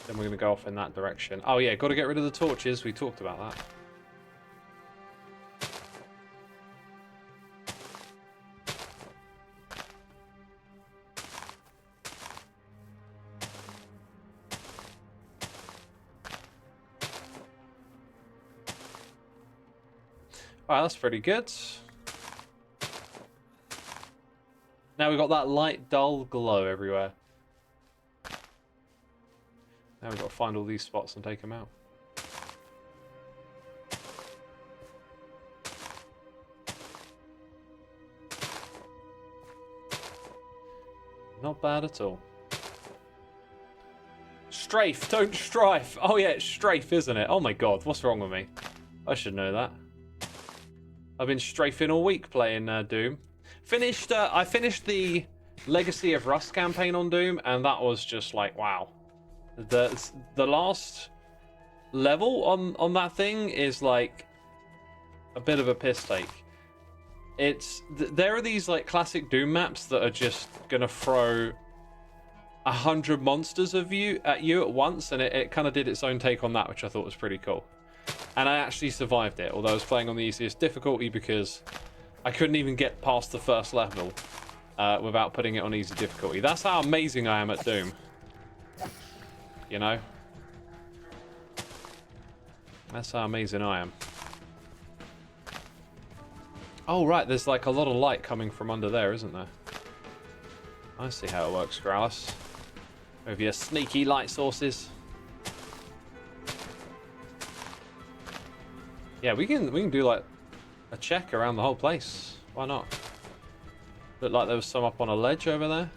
A: Then we're going to go off in that direction. Oh yeah, got to get rid of the torches. We talked about that. Alright, that's pretty good. Now we've got that light, dull glow everywhere. Now we've got to find all these spots and take them out. Not bad at all. Strafe, don't strife. Oh yeah, it's strafe, isn't it? Oh my god, what's wrong with me? I should know that. I've been strafing all week playing Doom. I finished the Legacy of Rust campaign on Doom, and that was just like, wow. The last level on that thing is like a bit of a piss take. There are these like classic Doom maps that are just gonna throw 100 monsters at you at once, and it kind of did its own take on that, which I thought was pretty cool. And I actually survived it, although I was playing on the easiest difficulty because I couldn't even get past the first level without putting it on easy difficulty. That's how amazing I am at Doom. You know? That's how amazing I am. Oh, right, there's like a lot of light coming from under there, isn't there? I see how it works, Growlers. With your sneaky light sources. Yeah, we can do like a check around the whole place. Why not? Looked like there was some up on a ledge over there.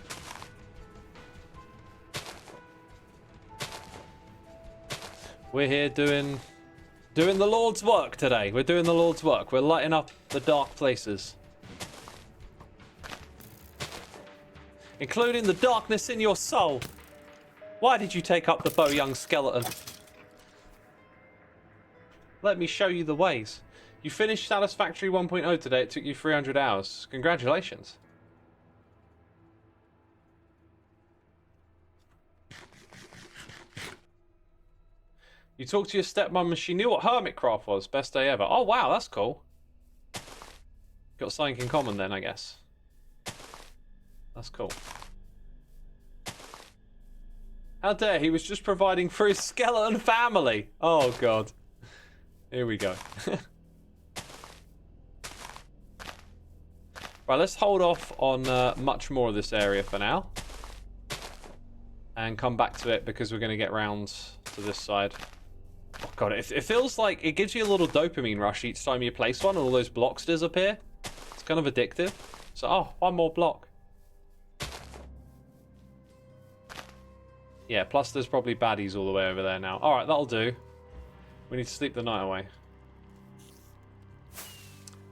A: We're here doing the Lord's work today. We're doing the Lord's work. We're lighting up the dark places. Including the darkness in your soul. Why did you take up the bow, young skeleton? Let me show you the ways. You finished Satisfactory 1.0 today. It took you 300 hours. Congratulations. You talked to your stepmom and she knew what Hermitcraft was. Best day ever. Oh, wow, that's cool. Got something in common then, I guess. That's cool. How dare, he was just providing for his skeleton family. Oh, God. Here we go. Right, let's hold off on much more of this area for now. And come back to it because we're going to get round to this side. Oh god, it feels like it gives you a little dopamine rush each time you place one and all those blocks disappear. It's kind of addictive. So, oh, one more block. Yeah, plus there's probably baddies all the way over there now. Alright, that'll do. We need to sleep the night away.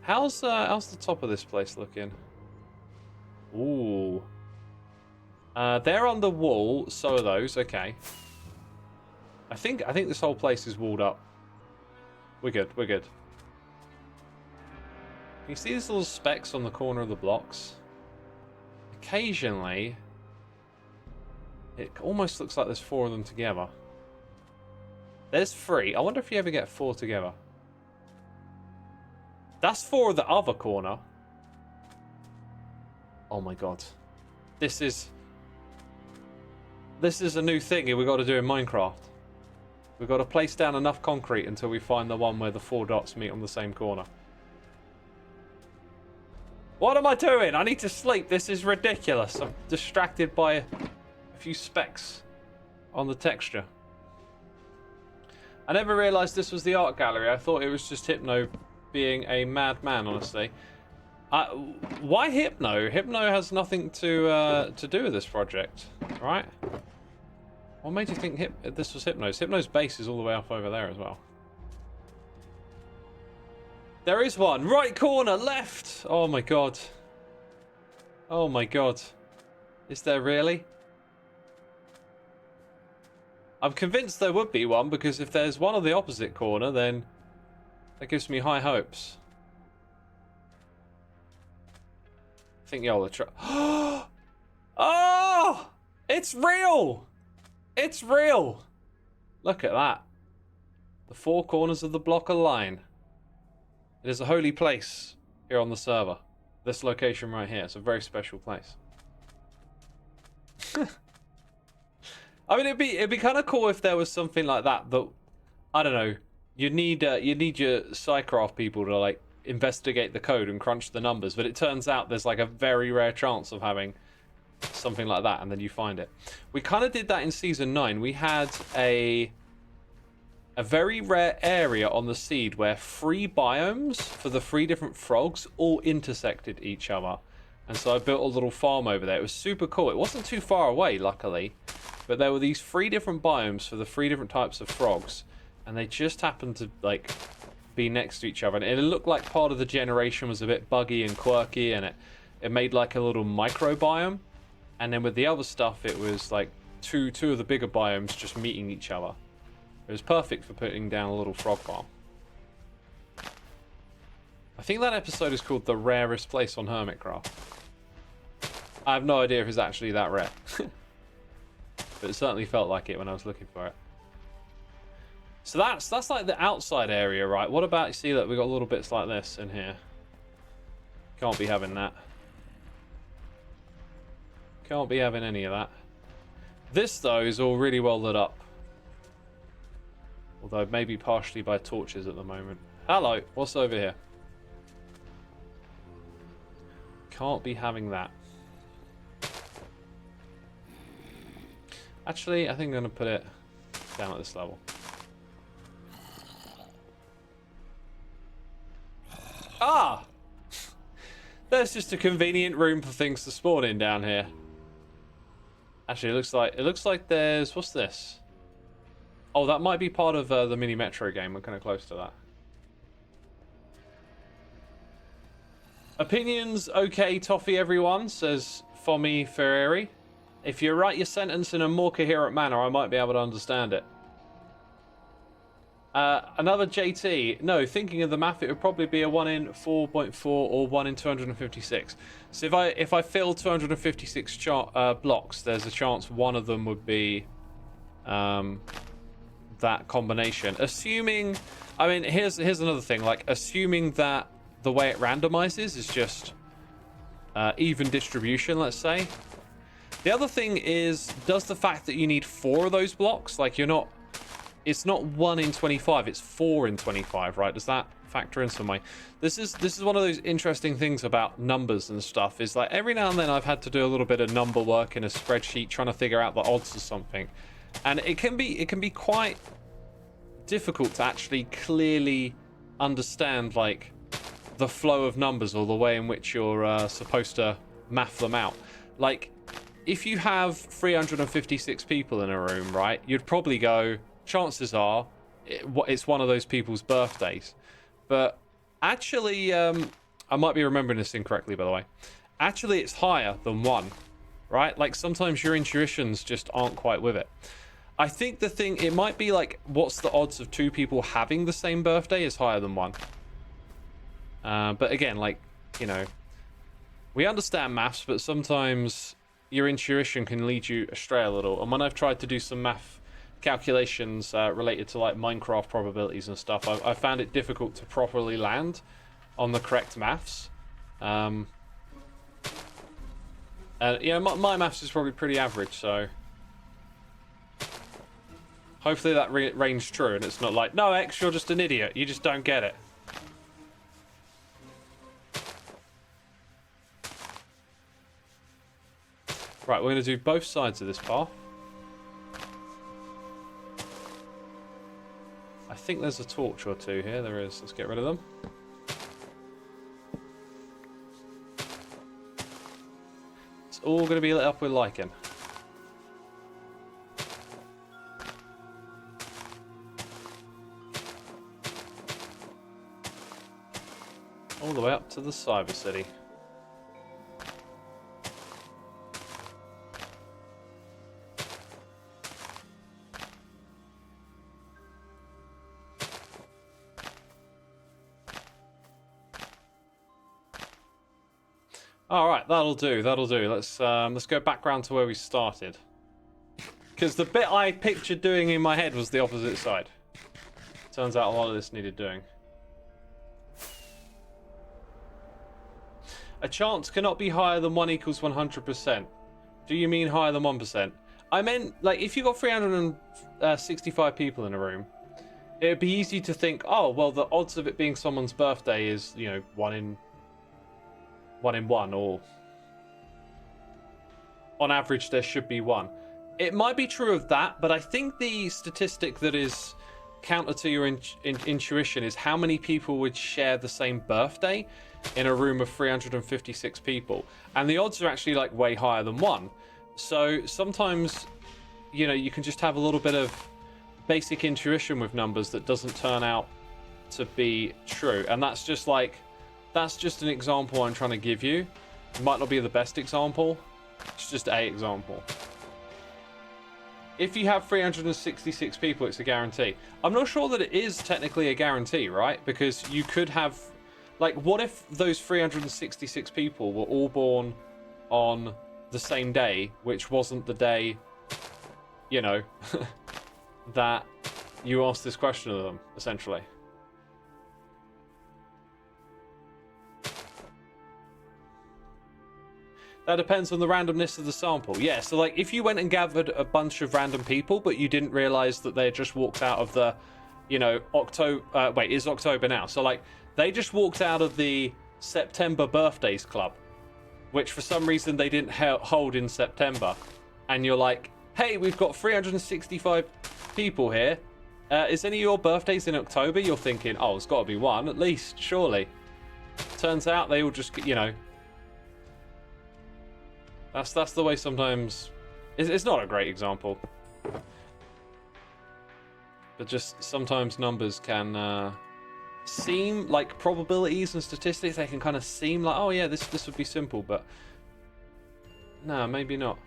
A: How's the top of this place looking? Ooh. They're on the wall, so are those. Okay. I think this whole place is walled up. We're good. We're good. Can you see these little specks on the corner of the blocks? Occasionally, It almost looks like there's 4 of them together. There's 3. I wonder if you ever get 4 together. That's 4 of the other corner. Oh my god. This is a new thing we've got to do in Minecraft. We've got to place down enough concrete until we find the one where the 4 dots meet on the same corner. What am I doing? I need to sleep. This is ridiculous. I'm distracted by a few specks on the texture. I never realised this was the art gallery. I thought it was just Hypno being a madman, honestly. Why Hypno? Hypno has nothing to do with this project, right? What made you think this was Hypno's? Hypno's base is all the way up over there as well. There is one. Right corner, left. Oh my god. Oh my god. Is there really? I'm convinced there would be one, because if there's one on the opposite corner, then that gives me high hopes. I think y'all are Oh! It's real! It's real! Look at that. The 4 corners of the block align. It is a holy place here on the server. This location right here. It's a very special place. I mean, it'd be kind of cool if there was something like that. That, I don't know. You need your Psycraft people to like investigate the code and crunch the numbers. But it turns out there's like a very rare chance of having something like that, and then you find it. We kind of did that in season 9. We had a very rare area on the seed where 3 biomes for the 3 different frogs all intersected each other. And so I built a little farm over there. It was super cool. It wasn't too far away, luckily. But there were these 3 different biomes for the 3 different types of frogs. And they just happened to, like, be next to each other. And it looked like part of the generation was a bit buggy and quirky. And it made, like, a little microbiome. And then with the other stuff, it was, like, two of the bigger biomes just meeting each other. It was perfect for putting down a little frog farm. I think that episode is called The Rarest Place on Hermitcraft. I have no idea if it's actually that rare. But it certainly felt like it when I was looking for it. So that's like the outside area, right? What about, you see that we've got little bits like this in here. Can't be having that. Can't be having any of that. This, though, is all really well lit up. Although maybe partially by torches at the moment. Hello, what's over here? Can't be having that. Actually, I think I'm going to put it down at this level. Ah! There's just a convenient room for things to spawn in down here. Actually, it looks like there's, what's this? Oh, that might be part of the mini Metro game. We're kind of close to that. Opinions okay, toffee everyone, says Fomi Ferreri. If you write your sentence in a more coherent manner, I might be able to understand it. Another JT. No, thinking of the math, it would probably be a 1 in 4.4 or 1 in 256. So if I fill 256 blocks, there's a chance one of them would be that combination. Assuming, I mean, here's another thing. Like, assuming that the way it randomizes is just even distribution, let's say. The other thing is, does the fact that you need 4 of those blocks, like it's not 1 in 25, it's 4 in 25, right? Does that factor in some way? This is one of those interesting things about numbers and stuff, is like every now and then I've had to do a little bit of number work in a spreadsheet trying to figure out the odds of something. And it can be quite difficult to actually clearly understand like the flow of numbers or the way in which you're supposed to math them out. Like, if you have 356 people in a room, right, you'd probably go, chances are it's one of those people's birthdays. But actually, I might be remembering this incorrectly, by the way. Actually, it's higher than 1, right? Like, sometimes your intuitions just aren't quite with it. I think the thing, it might be like, what's the odds of 2 people having the same birthday is higher than 1. But again, like, you know, we understand maths, but sometimes your intuition can lead you astray a little. And when I've tried to do some math calculations related to like Minecraft probabilities and stuff, I found it difficult to properly land on the correct maths. You know, my maths is probably pretty average, so hopefully that rings true, and it's not like, no, X, you're just an idiot. You just don't get it. Right, we're going to do both sides of this path. I think there's a torch or two here. There is. Let's get rid of them. It's all going to be lit up with lichen. All the way up to the Cyber City. All right, that'll do. That'll do. Let's go back round to where we started. Because the bit I pictured doing in my head was the opposite side. Turns out a lot of this needed doing. A chance cannot be higher than 1 equals 100%. Do you mean higher than 1%? I meant, like, if you got 365 people in a room, it would be easy to think, oh, well, the odds of it being someone's birthday is, you know, 1 in 1, or on average there should be 1. It might be true of that, but I think the statistic that is counter to your intuition is how many people would share the same birthday in a room of 356 people, and the odds are actually like way higher than 1. So sometimes, you know, you can just have a little bit of basic intuition with numbers that doesn't turn out to be true, and that's just an example I'm trying to give you. It might not be the best example, it's just a example. If you have 366 people, it's a guarantee. I'm not sure that it is technically a guarantee, right? Because you could have, like, what if those 366 people were all born on the same day, which wasn't the day, you know, that you asked this question of them, essentially. That depends on the randomness of the sample. Yeah, so like if you went and gathered a bunch of random people, but you didn't realize that they had just walked out of the, you know, October... wait, it's October now. So like they just walked out of the September birthdays club, which for some reason they didn't hold in September. And you're like, hey, we've got 365 people here. Is any of your birthdays in October? You're thinking, oh, it's got to be 1 at least, surely. Turns out they all just, you know... That's the way sometimes... It's not a great example. But just sometimes numbers can seem like probabilities and statistics. They can kind of seem like, oh yeah, this would be simple, but... No, maybe not.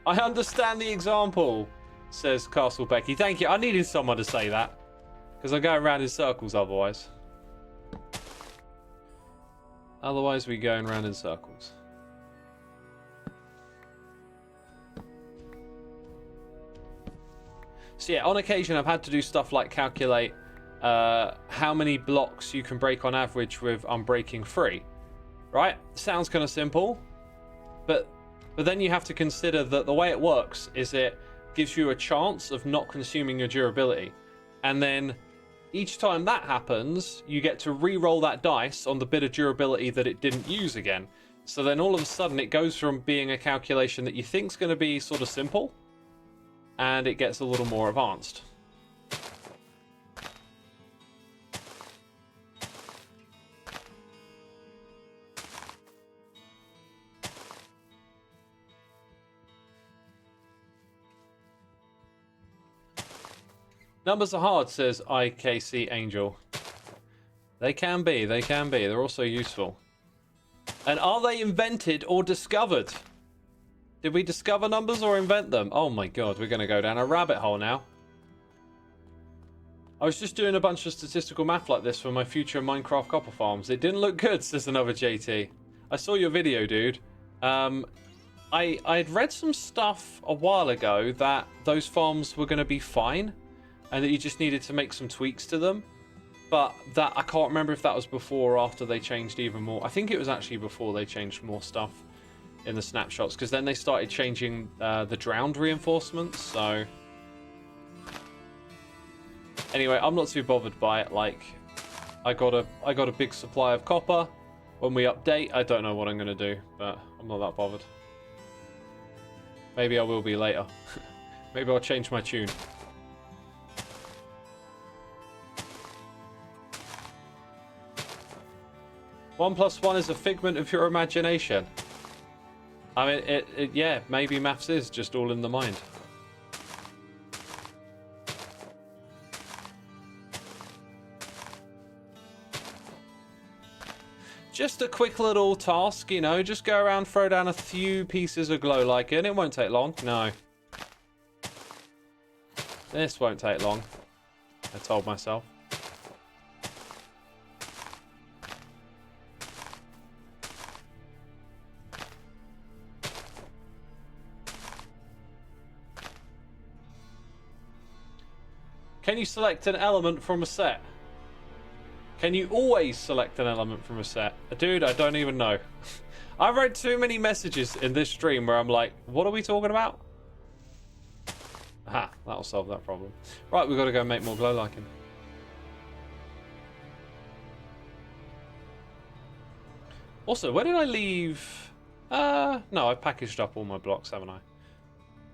A: I understand the example, says Castle Becky. Thank you. I needed someone to say that. Because I'm going around in circles otherwise. Otherwise, we're going around in circles. So yeah, on occasion I've had to do stuff like calculate how many blocks you can break on average with unbreaking free. Right? Sounds kind of simple, but then you have to consider that the way it works is it gives you a chance of not consuming your durability. And then each time that happens, you get to re-roll that dice on the bit of durability that it didn't use again. So then all of a sudden it goes from being a calculation that you think is going to be sort of simple, and it gets a little more advanced. Numbers are hard, says IKC Angel. They can be, they can be. They're also useful. And are they invented or discovered? Did we discover numbers or invent them? Oh my god, we're going to go down a rabbit hole now. I was just doing a bunch of statistical math like this for my future Minecraft copper farms. It didn't look good, says another JT. I saw your video, dude. I I had read some stuff a while ago that those farms were going to be fine, and that you just needed to make some tweaks to them. But that I can't remember if that was before or after they changed even more. I think it was actually before they changed more stuff in the snapshots, because then they started changing the drowned reinforcements. So anyway, I'm not too bothered by it. Like, I got a big supply of copper. When we update, I don't know what I'm going to do, but I'm not that bothered. Maybe I will be later. Maybe I'll change my tune. One plus one is a figment of your imagination. I mean, yeah, maybe maths is just all in the mind. Just a quick little task, you know, just go around, throw down a few pieces of glow lichen. It won't take long. No. This won't take long, I told myself. Can you select an element from a set? Can you always select an element from a set? Dude, I don't even know. I've read too many messages in this stream where I'm like, what are we talking about? Aha, that'll solve that problem. Right, we've got to go make more glow lichen. Also, where did I leave? No, I've packaged up all my blocks, haven't I?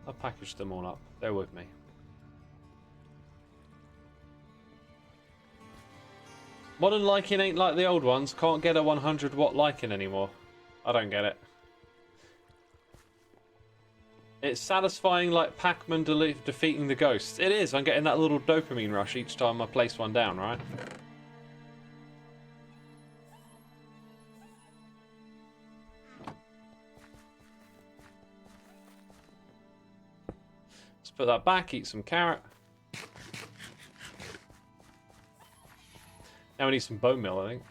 A: I've packaged them all up. They're with me. Modern lichen ain't like the old ones. Can't get a 100 watt lichen anymore. I don't get it. It's satisfying like Pac-Man defeating the ghosts. It is. I'm getting that little dopamine rush each time I place one down, right? Let's put that back, eat some carrot. Now we need some bone meal, I think.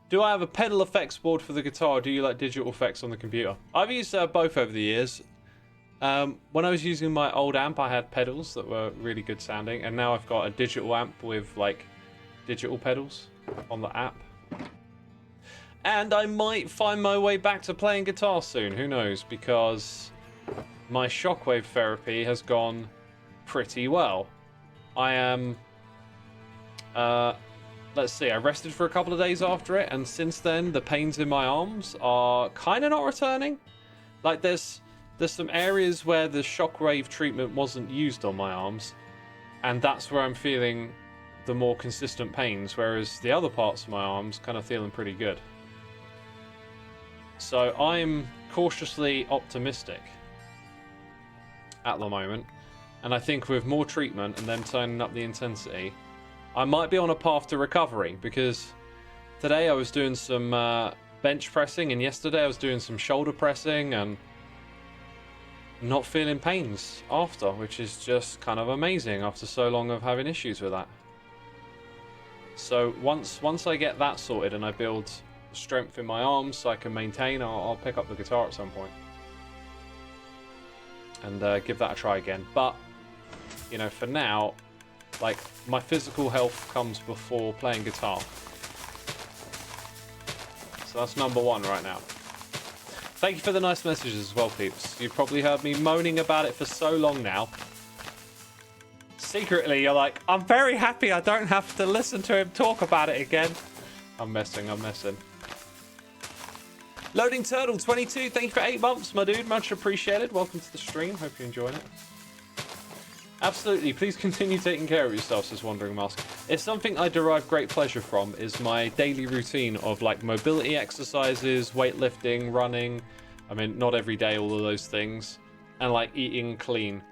A: Do I have a pedal effects board for the guitar, or do you like digital effects on the computer? I've used both over the years. When I was using my old amp, I had pedals that were really good sounding, and now I've got a digital amp with like digital pedals on the app. And I might find my way back to playing guitar soon, who knows, because my shockwave therapy has gone pretty well. I am... let's see, I rested for a couple of days after it, and since then the pains in my arms are kind of not returning. Like there's some areas where the shockwave treatment wasn't used on my arms, and that's where I'm feeling the more consistent pains, whereas the other parts of my arms kind of feeling pretty good. So I'm cautiously optimistic at the moment, and I think with more treatment and then turning up the intensity, I might be on a path to recovery, because today I was doing some bench pressing, and yesterday I was doing some shoulder pressing, and not feeling pains after, which is just kind of amazing after so long of having issues with that. So once I get that sorted and I build strength in my arms so I can maintain, I'll pick up the guitar at some point and give that a try again. But you know, for now, like, my physical health comes before playing guitar. So that's number one right now. Thank you for the nice messages as well, peeps. You've probably heard me moaning about it for so long now. Secretly, you're like, I'm very happy I don't have to listen to him talk about it again. I'm messing. Loading Turtle 22, thank you for 8 months, my dude. Much appreciated. Welcome to the stream. Hope you're enjoying it. Absolutely, please continue taking care of yourself, says Wandering Mask. It's something I derive great pleasure from, is my daily routine of like mobility exercises, weightlifting, running. I mean, not every day, all of those things. And like eating clean.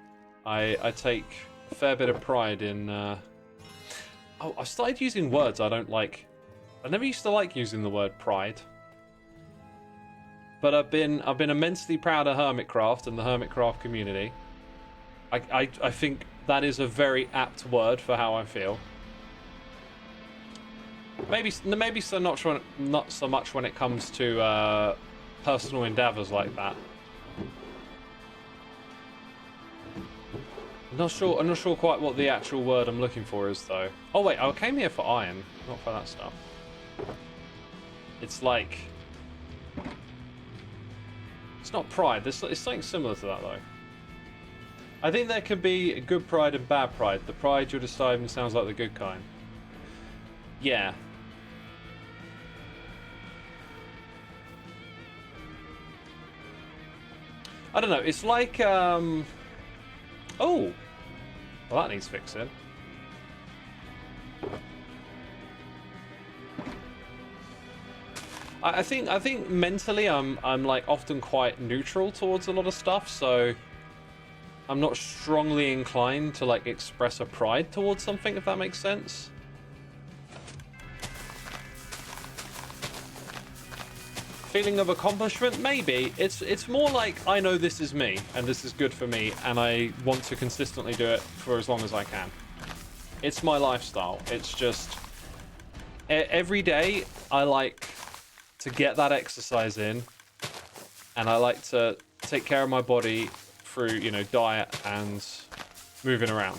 A: I take a fair bit of pride in... Oh, I started using words I don't like. I never used to like using the word pride. But I've been immensely proud of Hermitcraft and the Hermitcraft community. I think that is a very apt word for how I feel. Maybe so not so much when it comes to personal endeavors like that. I'm not sure quite what the actual word I'm looking for is, though. Oh wait, I came here for iron, not for that stuff. It's like, it's not pride. It's something similar to that, though. I think there can be good pride and bad pride. The pride you're describing sounds like the good kind. Yeah. I don't know. It's like, oh, well, that needs fixing. I think mentally I'm like often quite neutral towards a lot of stuff, so I'm not strongly inclined to like express a pride towards something, if that makes sense. Feeling of accomplishment, maybe. It's more like I know this is me and this is good for me and I want to consistently do it for as long as I can. It's my lifestyle. It's just every day I like to get that exercise in, and I like to take care of my body through, you know, diet and moving around.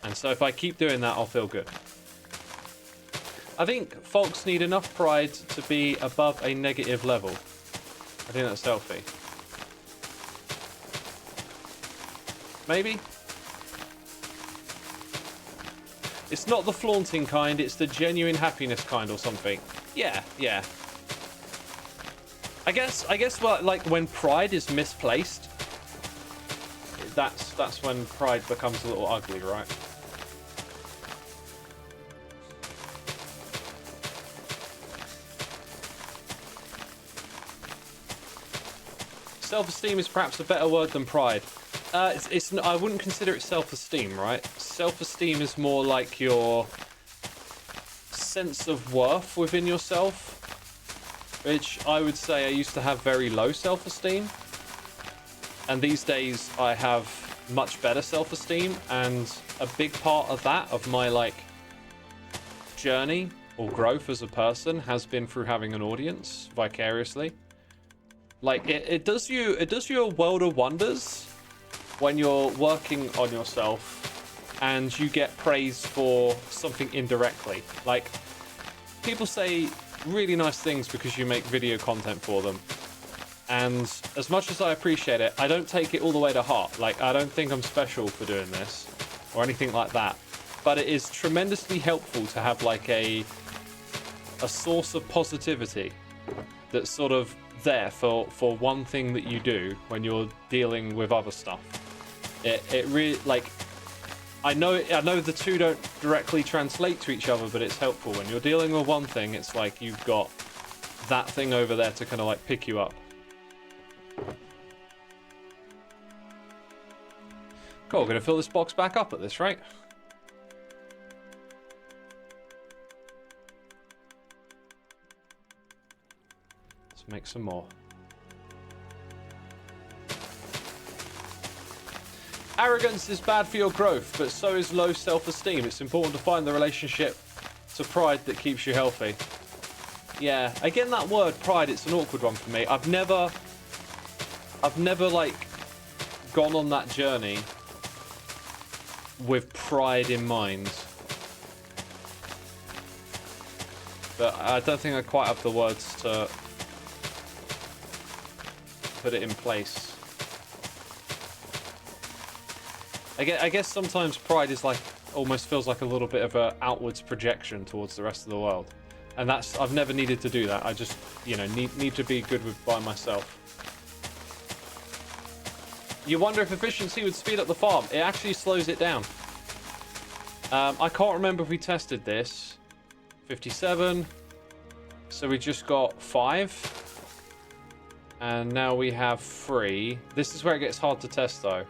A: And so if I keep doing that, I'll feel good. I think folks need enough pride to be above a negative level. I think that's healthy. Maybe? It's not the flaunting kind, it's the genuine happiness kind or something. Yeah, yeah. I guess well, like when pride is misplaced, that's when pride becomes a little ugly, right? Self-esteem is perhaps a better word than pride. I wouldn't consider it self-esteem, right? Self-esteem is more like your sense of worth within yourself, which I would say I used to have very low self-esteem, and these days I have much better self-esteem, and a big part of that, of my like journey or growth as a person, has been through having an audience vicariously. Like it does you a world of wonders when you're working on yourself and you get praise for something indirectly. Like, people say really nice things because you make video content for them, and as much as I appreciate it, I don't take it all the way to heart. Like, I don't think I'm special for doing this or anything like that, but it is tremendously helpful to have like a source of positivity that's sort of there for one thing that you do when you're dealing with other stuff. It really, like, I know the two don't directly translate to each other, but it's helpful when you're dealing with one thing. It's like you've got that thing over there to kind of like pick you up. Cool, we're gonna fill this box back up at this rate. Let's make some more. Arrogance is bad for your growth, but so is low self-esteem. It's important to find the relationship to pride that keeps you healthy. Yeah, again, that word pride, it's an awkward one for me. I've never like gone on that journey with pride in mind. But I don't think I quite have the words to put it in place. I guess sometimes pride is like, almost feels like a little bit of a outwards projection towards the rest of the world. And that's, I've never needed to do that. I just, you know, need to be good by myself. You wonder if efficiency would speed up the farm. It actually slows it down. I can't remember if we tested this. 57. So we just got 5. And now we have 3. This is where it gets hard to test though.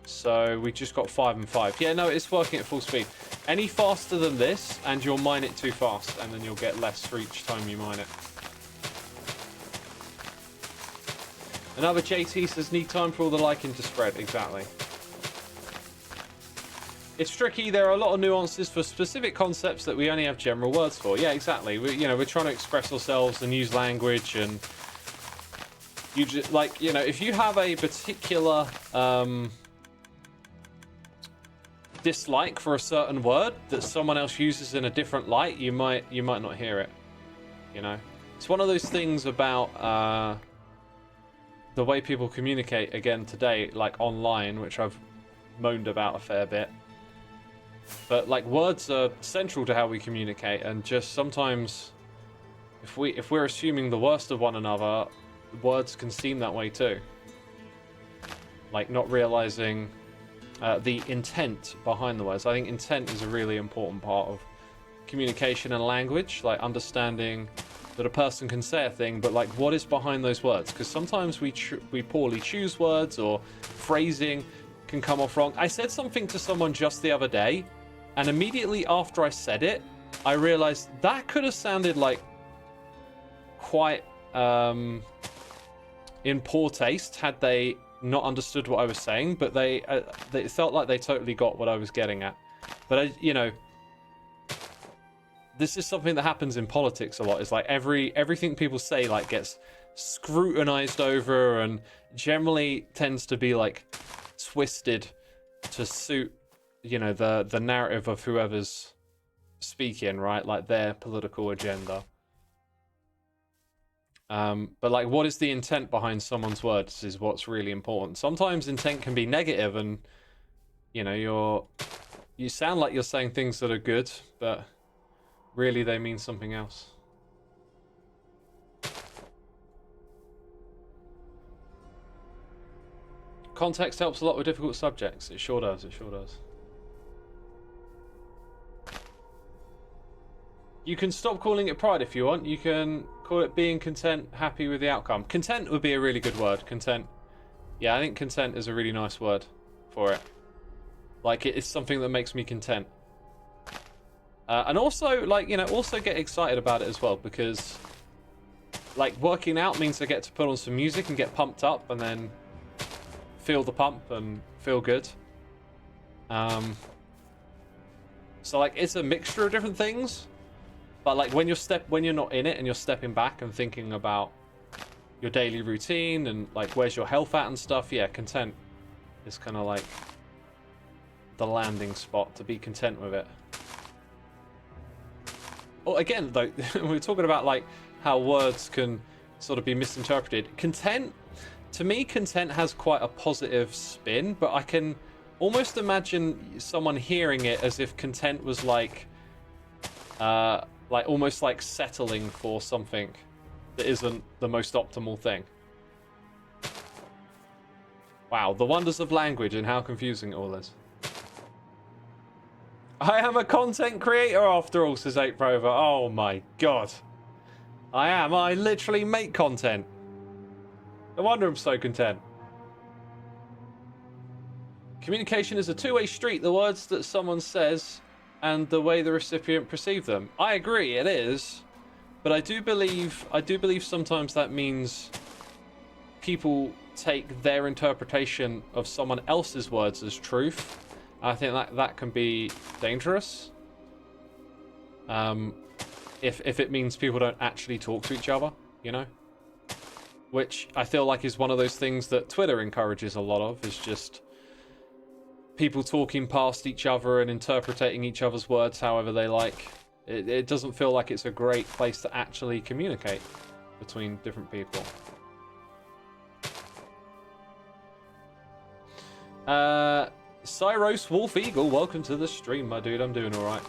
A: So we just got 5 and 5. Yeah, no, it's working at full speed. Any faster than this, and you'll mine it too fast, and then you'll get less for each time you mine it. Another JT says, need time for all the liking to spread. Exactly. It's tricky. There are a lot of nuances for specific concepts that we only have general words for. Yeah, exactly. We're trying to express ourselves and use language, and you just like, if you have a particular dislike for a certain word that someone else uses in a different light, you might not hear it. It's one of those things about the way people communicate again today, like online, which I've moaned about a fair bit. But like, words are central to how we communicate, and just sometimes if we're assuming the worst of one another, words can seem that way too. Like, not realizing the intent behind the words. I think intent is a really important part of communication and language, like understanding that a person can say a thing, but like, what is behind those words? Because sometimes we poorly choose words, or phrasing can come off wrong. I said something to someone just the other day, and immediately after I said it, I realized that could have sounded like quite in poor taste had they not understood what I was saying, but they felt like they totally got what I was getting at. But this is something that happens in politics a lot. It's like everything people say like gets scrutinized over, and generally tends to be like twisted to suit the narrative of whoever's speaking, right? Like their political agenda. But like, what is the intent behind someone's words is what's really important. Sometimes intent can be negative, and you sound like you're saying things that are good, but really they mean something else. Context helps a lot with difficult subjects. It sure does. It sure does. You can stop calling it pride if you want. You can call it being content, happy with the outcome. Content would be a really good word. Content. Yeah, I think content is a really nice word for it. Like, it's something that makes me content. And also, like, also get excited about it as well, because, like, working out means I get to put on some music and get pumped up, and then feel the pump and feel good. So, like, it's a mixture of different things. But like, when you're not in it and you're stepping back and thinking about your daily routine and like, where's your health at and stuff, yeah, content is kind of like the landing spot to be content with it. Well, again, though, we're talking about like how words can sort of be misinterpreted. Content, to me, content has quite a positive spin, but I can almost imagine someone hearing it as if content was like almost like settling for something that isn't the most optimal thing. Wow, the wonders of language and how confusing it all is. I am a content creator after all, says 8Prover. Oh my god. I am. I literally make content. No wonder I'm so content. Communication is a two-way street. The words that someone says and the way the recipient perceives them. I agree, it is, but I do believe sometimes that means people take their interpretation of someone else's words as truth. I think that can be dangerous. If it means people don't actually talk to each other, which I feel like is one of those things that Twitter encourages a lot of, is just people talking past each other and interpreting each other's words however they like. It doesn't feel like it's a great place to actually communicate between different people. Cyros Wolf Eagle, welcome to the stream, my dude. I'm doing alright.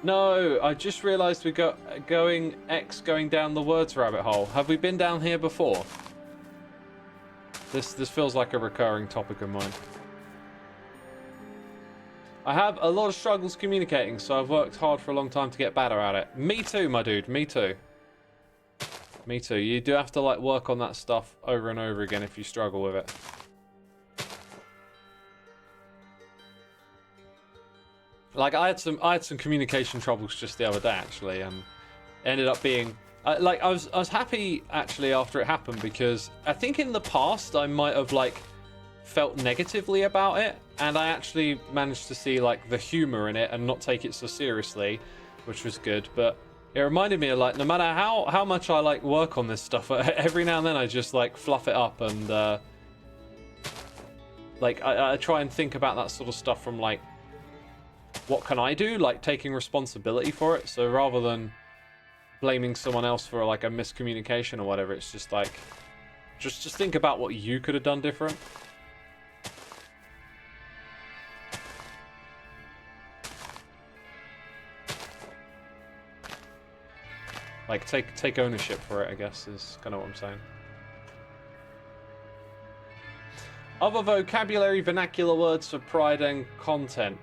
A: No, I just realised we got going down the words rabbit hole. Have we been down here before? This feels like a recurring topic of mine. I have a lot of struggles communicating, so I've worked hard for a long time to get better at it. Me too, my dude. Me too. Me too. You do have to like work on that stuff over and over again if you struggle with it. Like I had some communication troubles just the other day actually, and ended up being I was happy actually after it happened, because I think in the past I might have like felt negatively about it, and I actually managed to see like the humor in it and not take it so seriously, which was good. But it reminded me of like, no matter how much I like work on this stuff, every now and then I just like fluff it up, and like I try and think about that sort of stuff from like, what can I do, like taking responsibility for it. So rather than blaming someone else for like a miscommunication or whatever, it's just like, just think about what you could have done different. Like take ownership for it, I guess, is kind of what I'm saying. Other vocabulary, vernacular words for pride and content.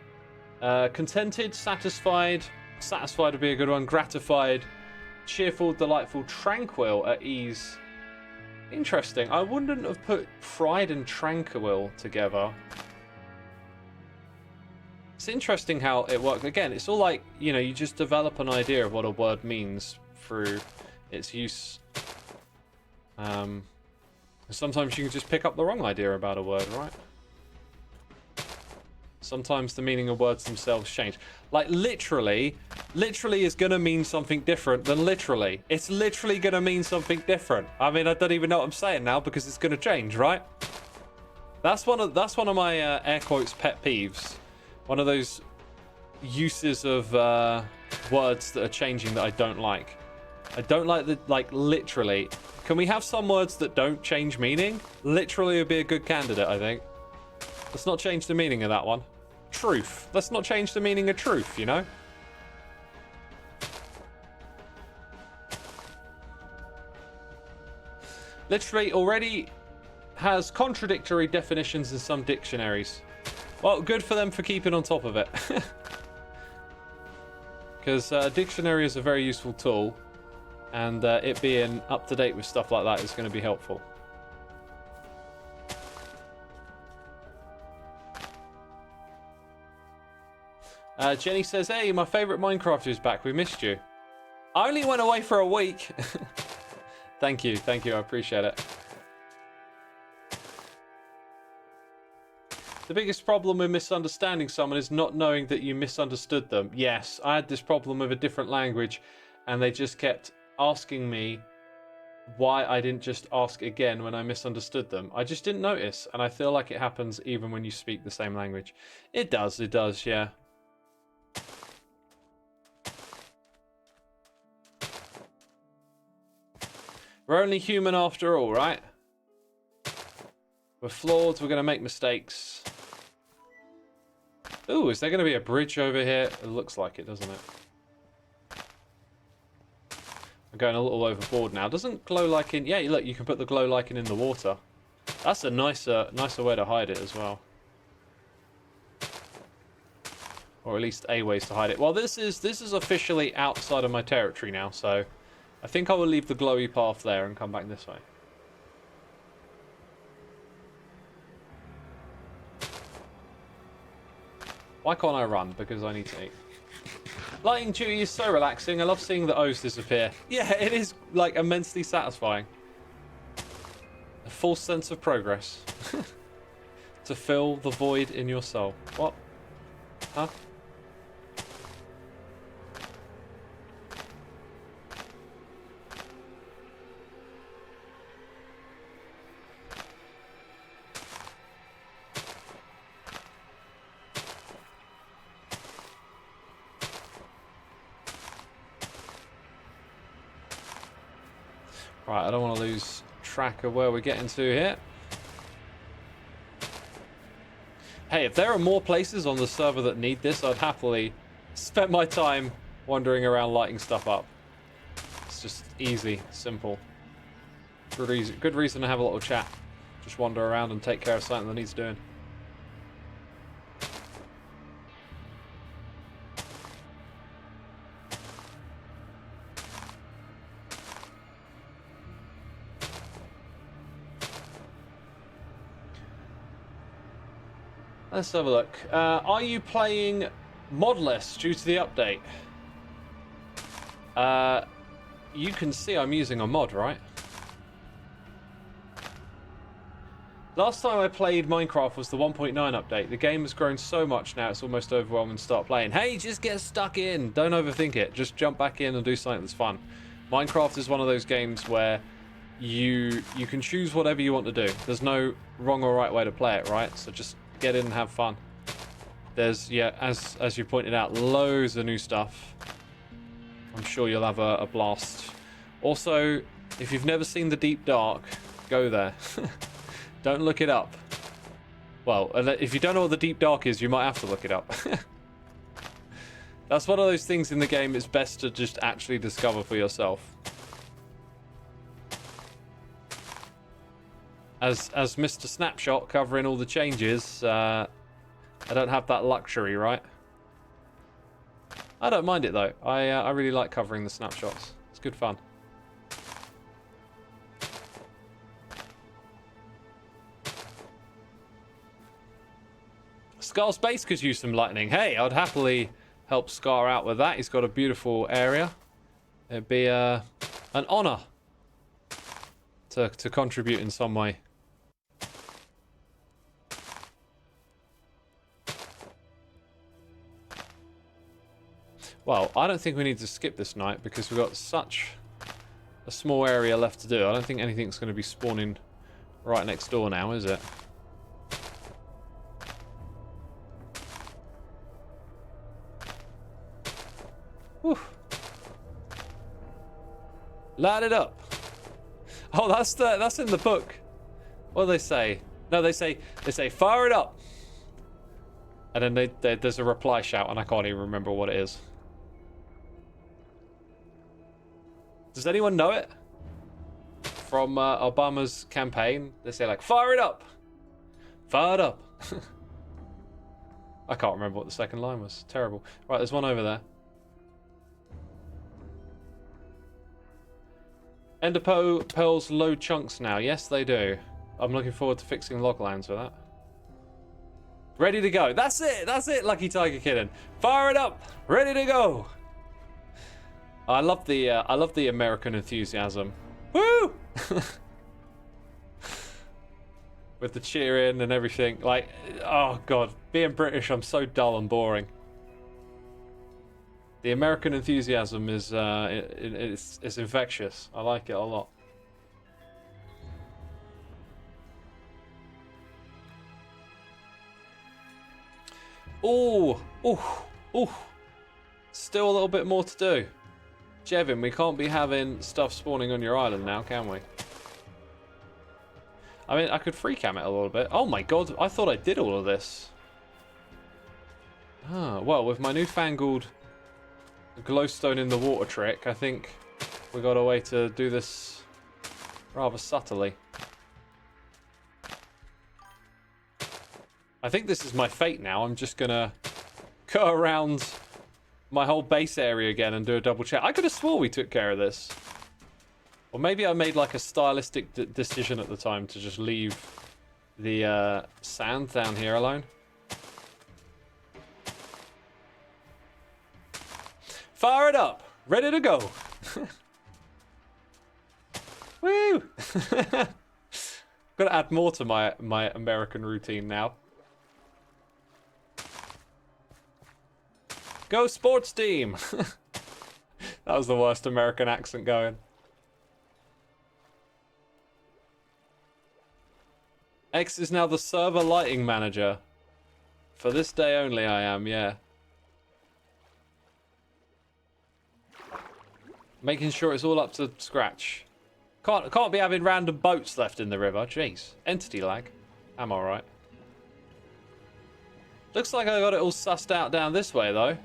A: Contented, satisfied. Satisfied would be a good one. Gratified, cheerful, delightful, tranquil, at ease. Interesting. I wouldn't have put pride and tranquil together. It's interesting how it works. Again, it's all like, you know, you just develop an idea of what a word means through its use. Sometimes you can just pick up the wrong idea about a word, right? Sometimes the meaning of words themselves change. Like literally is going to mean something different than literally. It's literally going to mean something different. I mean, I don't even know what I'm saying now because it's going to change, right? That's one of my air quotes pet peeves. One of those uses of words that are changing that I don't like. I don't like the, like, literally. Can we have some words that don't change meaning? Literally would be a good candidate, I think. Let's not change the meaning of that one. Truth. Let's not change the meaning of truth, you know? Literally already has contradictory definitions in some dictionaries. Well, good for them for keeping on top of it. Because dictionary is a very useful tool, and it being up to date with stuff like that is going to be helpful. Jenny says, hey, my favourite Minecrafter is back. We missed you. I only went away for a week. Thank you, I appreciate it. The biggest problem with misunderstanding someone is not knowing that you misunderstood them. Yes, I had this problem with a different language, and they just kept asking me why I didn't just ask again when I misunderstood them. I just didn't notice, and I feel like it happens even when you speak the same language. It does, yeah. We're only human after all, right? We're flawed, we're going to make mistakes. Ooh, is there going to be a bridge over here? It looks like it, doesn't it? I'm going a little overboard now. Doesn't glow lichen... Yeah, look, you can put the glow lichen in the water. That's a nicer way to hide it as well. Or at least a ways to hide it. Well, this is officially outside of my territory now, so I think I will leave the glowy path there and come back this way. Why can't I run? Because I need to eat. Lighting duty is so relaxing. I love seeing the O's disappear. Yeah, it is, like, immensely satisfying. A false sense of progress. To fill the void in your soul. What? Huh? Right, I don't want to lose track of where we're getting to here. Hey, if there are more places on the server that need this, I'd happily spend my time wandering around lighting stuff up. It's just easy, simple. Good reason to have a little chat. Just wander around and take care of something that needs doing. Let's have a look. Are you playing modless due to the update? You can see I'm using a mod, right? Last time I played Minecraft was the 1.9 update. The game has grown so much now it's almost overwhelming to start playing. Hey, just get stuck in. Don't overthink it. Just jump back in and do something that's fun. Minecraft is one of those games where you can choose whatever you want to do. There's no wrong or right way to play it, right? So just get in and have fun. There's, yeah, as you pointed out, loads of new stuff. I'm sure you'll have a blast. Also, if you've never seen the Deep Dark, go there. Don't look it up. Well, if you don't know what the Deep Dark is, you might have to look it up. That's one of those things in the game it's best to just actually discover for yourself. As Mr. Snapshot covering all the changes, I don't have that luxury, right? I don't mind it though. I really like covering the snapshots. It's good fun. Scar's base could use some lightning. Hey, I'd happily help Scar out with that. He's got a beautiful area. It'd be an honor to contribute in some way. Well, I don't think we need to skip this night because we've got such a small area left to do. I don't think anything's going to be spawning right next door now, is it? Whew. Light it up. Oh, that's in the book. What do they say? No, they say fire it up. And then there's a reply shout, and I can't even remember what it is. Does anyone know it? From Obama's campaign, they say like, fire it up. Fire it up. I can't remember what the second line was. Terrible. Right, there's one over there. Ender pearls load chunks now. Yes, they do. I'm looking forward to fixing loglands with that. Ready to go. That's it. That's it, Lucky Tiger Kitten. Fire it up. Ready to go. I love the American enthusiasm. Woo! With the cheering and everything. Like, oh god, being British, I'm so dull and boring. The American enthusiasm is it's infectious. I like it a lot. Oh, still a little bit more to do. Jevin, we can't be having stuff spawning on your island now, can we? I mean, I could free cam it a little bit. Oh my god, I thought I did all of this. Ah, well, with my newfangled glowstone in the water trick, I think we got a way to do this rather subtly. I think this is my fate now. I'm just gonna go around my whole base area again and do a double check. I could have swore we took care of this. Or maybe I made like a stylistic decision at the time to just leave the sand down here alone. Fire it up! Ready to go! Woo! Gotta add more to my American routine now. Go sports team! That was the worst American accent going. X is now the server lighting manager. For this day only I am, yeah. Making sure it's all up to scratch. Can't be having random boats left in the river. Jeez. Entity lag. I'm alright. Looks like I got it all sussed out down this way though.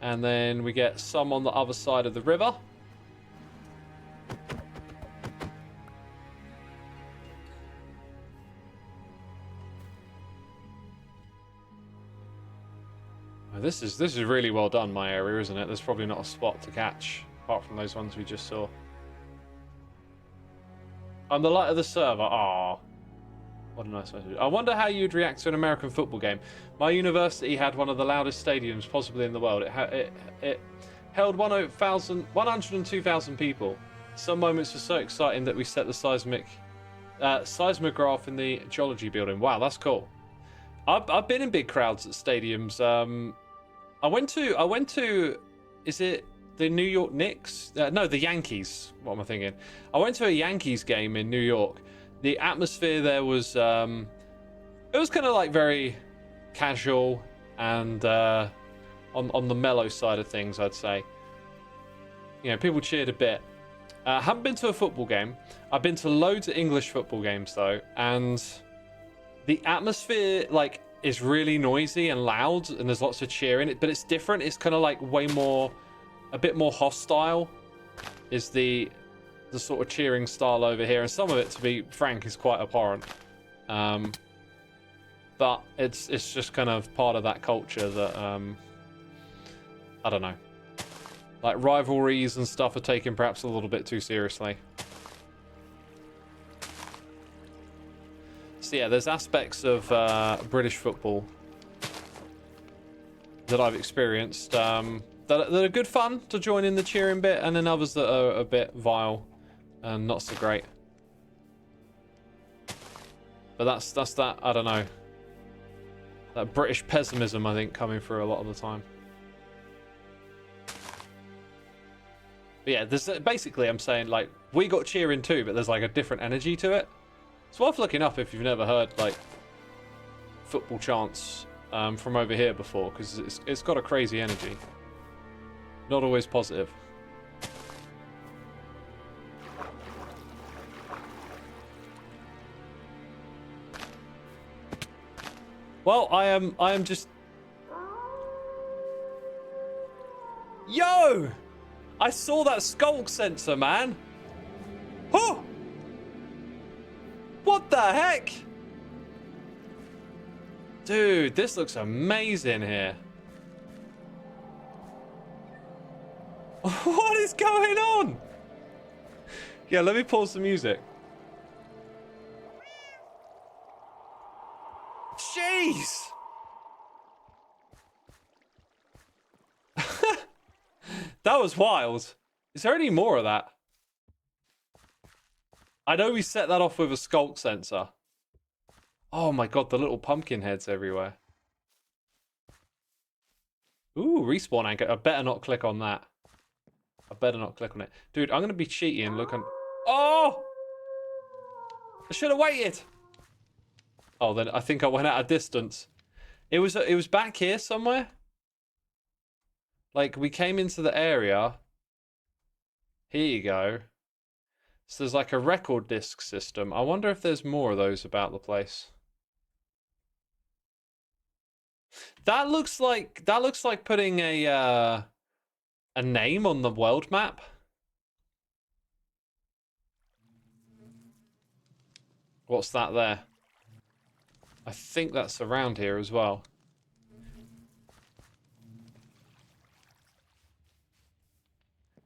A: And then we get some on the other side of the river. This is really well done, my area, isn't it? There's probably not a spot to catch, apart from those ones we just saw. I'm the light of the server. Ah, what a nice message. I wonder how you'd react to an American football game. My university had one of the loudest stadiums possibly in the world. It held 102,000 people. Some moments were so exciting that we set the seismograph in the geology building. Wow, that's cool. I've been in big crowds at stadiums. I went to, is it the New York Knicks? No, the Yankees. What am I thinking? I went to a Yankees game in New York. The atmosphere there was, it was kind of like very casual and on the mellow side of things, I'd say. You know, people cheered a bit. I haven't been to a football game. I've been to loads of English football games though, and the atmosphere like is really noisy and loud, and there's lots of cheering. But it's different. It's kind of like way more, a bit more hostile. Is the sort of cheering style over here, and some of it, to be frank, is quite abhorrent. But it's just kind of part of that culture that I don't know. Like rivalries and stuff are taken perhaps a little bit too seriously. So yeah, there's aspects of British football that I've experienced that are good fun to join in the cheering bit, and then others that are a bit vile and not so great. But that's that, I don't know, that British pessimism, I think, coming through a lot of the time. But yeah, there's basically, I'm saying, like, we got cheering too, but there's like a different energy to it. It's worth looking up if you've never heard like football chants from over here before, because it's got a crazy energy. Not always positive. Well, I am just... Yo! I saw that skulk sensor, man. Oh! What the heck? Dude, this looks amazing here. What is going on? Yeah, let me pause the music. Jeez! That was wild. Is there any more of that? I know we set that off with a skulk sensor. Oh my god, the little pumpkin heads everywhere. Ooh, respawn anchor. I better not click on that. I better not click on it. Dude, I'm going to be cheating and look on... Oh! I should have waited. Oh, then I think I went out of distance. It was back here somewhere. Like, we came into the area. Here you go. So there's like a record disc system. I wonder if there's more of those about the place. That looks like putting a name on the world map. What's that there? I think that's around here as well.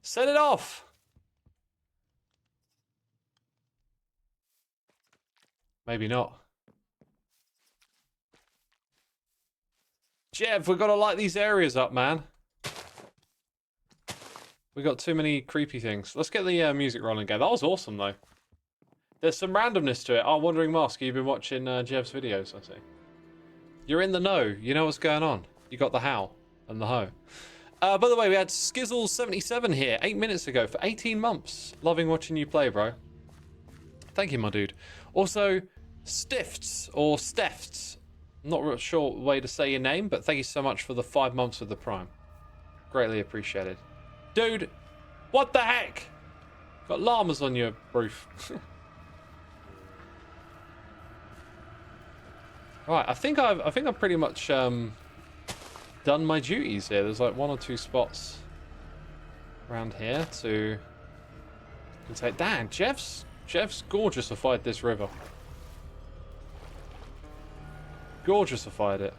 A: Set it off! Maybe not. Jeff, we've got to light these areas up, man. We got too many creepy things. Let's get the music rolling again. That was awesome, though. There's some randomness to it. Oh, Wandering Mask, you've been watching Jev's videos, I see. You're in the know. You know what's going on. You got the how and the ho. By the way, we had Skizzle77 here 8 minutes ago for 18 months. Loving watching you play, bro. Thank you, my dude. Also, Stifts, or Stefts. Not real sure way to say your name, but thank you so much for the 5 months of the Prime. Greatly appreciated. Dude, what the heck? Got llamas on your roof. Right, I think I've pretty much done my duties here. There's like 1 or 2 spots around here to take. Damn, Jeff's gorgeousified this river. Gorgeousified it.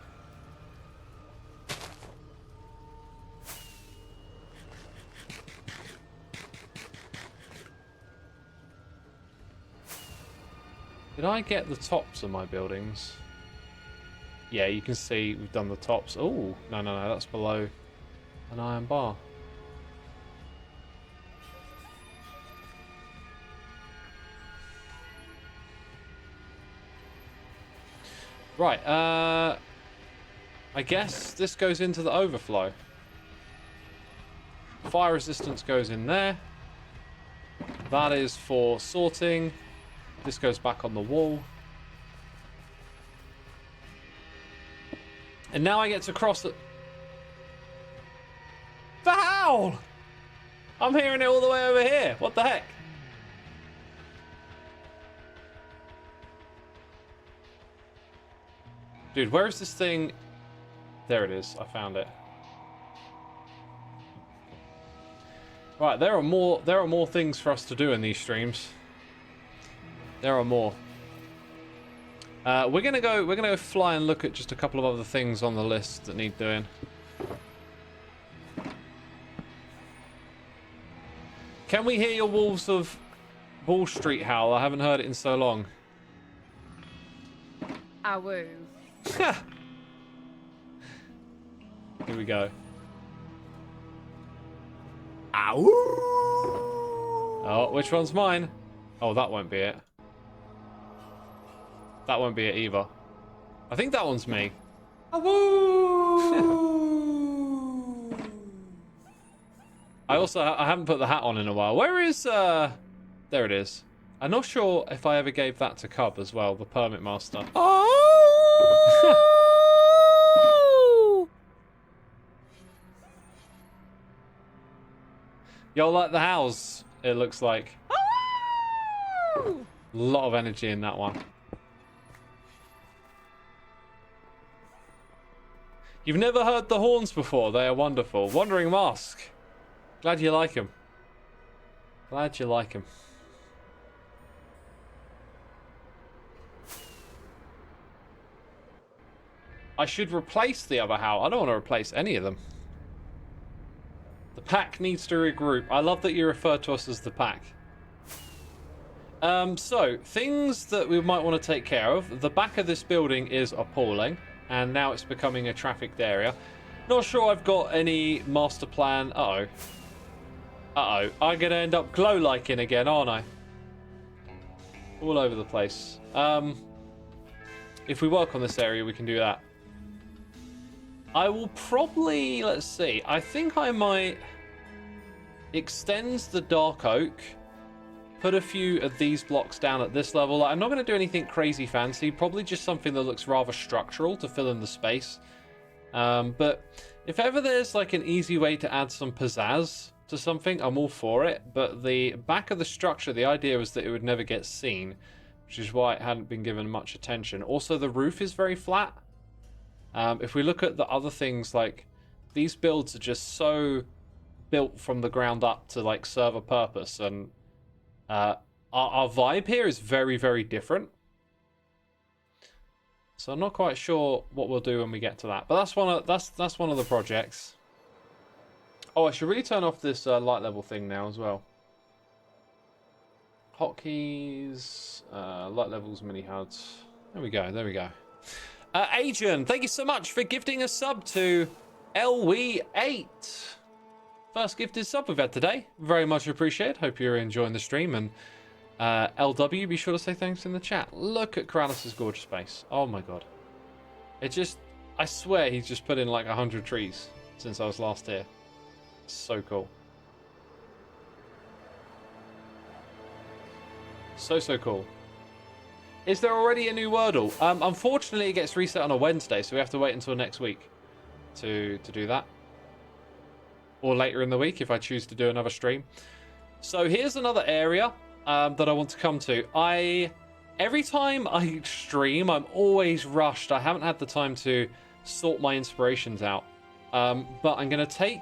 A: Did I get the tops of my buildings? Yeah, you can see we've done the tops. Oh, no, that's below an iron bar. Right, I guess this goes into the overflow. Fire resistance goes in there. That is for sorting. This goes back on the wall. And now I get to cross the howl! I'm hearing it all the way over here. What the heck? Dude, where is this thing? There it is. I found it. Right, there are more things for us to do in these streams. There are more. We're gonna go fly and look at just a couple of other things on the list that need doing. Can we hear your Wolves of Wall Street howl? I haven't heard it in so long.
B: Awoo.
A: Here we go.
C: Ow!
A: Oh, which one's mine? Oh, that won't be it. That won't be it either. I think that one's me. I haven't put the hat on in a while. Where is there it is. I'm not sure if I ever gave that to Cub as well, the Permit Master.
C: Oh!
A: Y'all like the house, it looks like.
B: Oh!
A: A lot of energy in that one. You've never heard the horns before. They are wonderful. Wandering Mask. Glad you like them. Glad you like them. I should replace the other howl. I don't want to replace any of them. The pack needs to regroup. I love that you refer to us as the pack. So, things that we might want to take care of. The back of this building is appalling. And now it's becoming a trafficked area. Not sure I've got any master plan. Uh-oh. Uh-oh. I'm going to end up glow-liking again, aren't I? All over the place. If we work on this area, we can do that. I will probably... Let's see. I think I might extend the dark oak. Put a few of these blocks down at this level. I'm not going to do anything crazy fancy. Probably just something that looks rather structural to fill in the space. But if ever there's like an easy way to add some pizzazz to something, I'm all for it. But the back of the structure, the idea was that it would never get seen, which is why it hadn't been given much attention. Also, the roof is very flat. If we look at the other things, like these builds are just so built from the ground up to like serve a purpose, and our vibe here is very, very different. So I'm not quite sure what we'll do when we get to that. But that's one of the projects. Oh, I should really turn off this light level thing now as well. Hotkeys, light levels, mini HUDs. There we go. There we go. Adrian, thank you so much for gifting a sub to LW8. First gifted sub we've had today. Very much appreciated. Hope you're enjoying the stream. And LW, be sure to say thanks in the chat. Look at Corrales' gorgeous face. Oh my god. It just... I swear he's just put in like 100 trees since I was last here. So cool. So cool. Is there already a new Wordle? Unfortunately, it gets reset on a Wednesday, so we have to wait until next week to do that. Or later in the week if I choose to do another stream. So here's another area that I want to come to. Every time I stream, I'm always rushed. I haven't had the time to sort my inspirations out. But I'm going to take...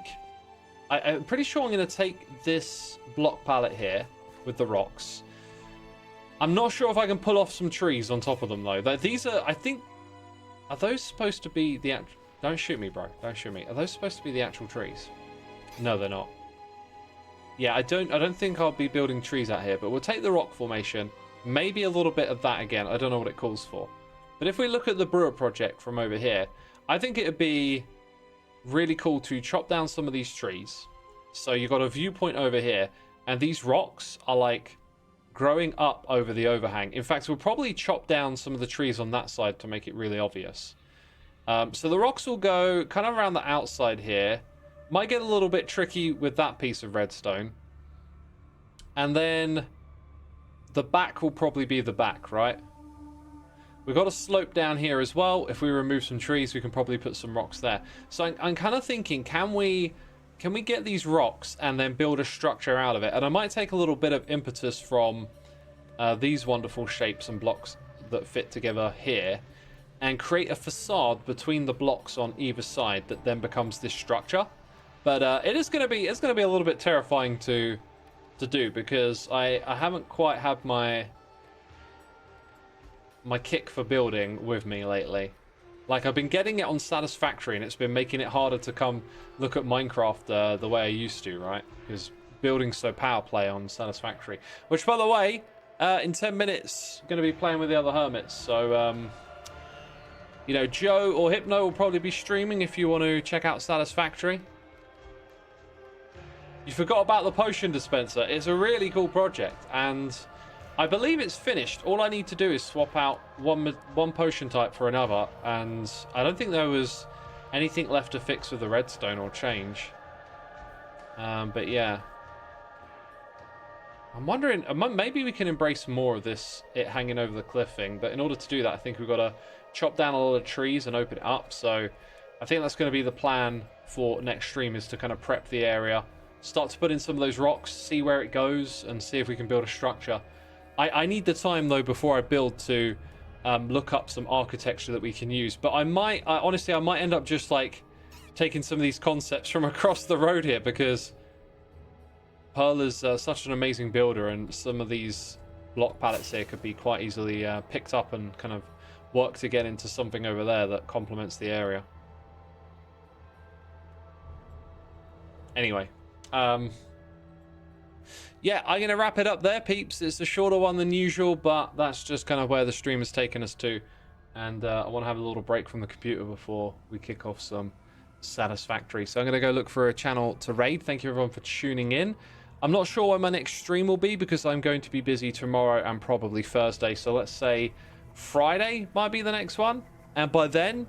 A: I'm pretty sure I'm going to take this block palette here with the rocks. I'm not sure if I can pull off some trees on top of them, though. These are, I think... Are those supposed to be the actual... Don't shoot me, bro. Don't shoot me. Are those supposed to be the actual trees? No, they're not. Yeah, I don't think I'll be building trees out here, but we'll take the rock formation. Maybe a little bit of that again. I don't know what it calls for. But if we look at the brewer project from over here, I think it would be really cool to chop down some of these trees. So you've got a viewpoint over here, and these rocks are like growing up over the overhang. In fact, we'll probably chop down some of the trees on that side to make it really obvious. So the rocks will go kind of around the outside here. Might get a little bit tricky with that piece of redstone. And then the back will probably be the back, right? We've got a slope down here as well. If we remove some trees, we can probably put some rocks there. So I'm kind of thinking, can we get these rocks and then build a structure out of it? And I might take a little bit of impetus from these wonderful shapes and blocks that fit together here and create a facade between the blocks on either side that then becomes this structure. But it's going to be a little bit terrifying to do, because I haven't quite had my kick for building with me lately. Like, I've been getting it on Satisfactory, and it's been making it harder to come look at Minecraft the way I used to, right? Because building's so power play on Satisfactory. Which, by the way, in 10 minutes, going to be playing with the other hermits. So, you know, Joe or Hypno will probably be streaming if you want to check out Satisfactory. You forgot about the potion dispenser. It's a really cool project, and I believe it's finished. All I need to do is swap out one potion type for another, and I don't think there was anything left to fix with the redstone or change. But yeah. I'm wondering, maybe we can embrace more of this, it hanging over the cliff thing, but in order to do that, I think we've got to chop down a lot of trees and open it up. So I think that's going to be the plan for next stream, is to kind of prep the area, start to put in some of those rocks, see where it goes, and see if we can build a structure. I need the time, though, before I build to look up some architecture that we can use. But honestly, I might end up just, like, taking some of these concepts from across the road here, because Pearl is such an amazing builder, and some of these block pallets here could be quite easily picked up and kind of work to get into something over there that complements the area. Anyway. Yeah, I'm going to wrap it up there, peeps. It's a shorter one than usual, but that's just kind of where the stream has taken us to. And I want to have a little break from the computer before we kick off some Satisfactory. So I'm going to go look for a channel to raid. Thank you, everyone, for tuning in. I'm not sure when my next stream will be, because I'm going to be busy tomorrow and probably Thursday. So let's say Friday might be the next one. And by then,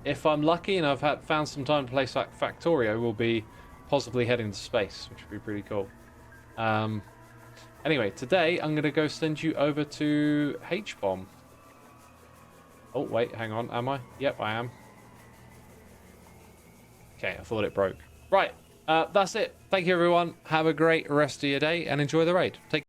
A: if I'm lucky and I've found some time to play Factorio, we'll be possibly heading to space, which would be pretty cool. Anyway, today I'm going to go send you over to H-Bomb. Oh, wait, hang on. Am I? Yep, I am. Okay, I thought it broke. Right, that's it. Thank you, everyone. Have a great rest of your day and enjoy the raid. Take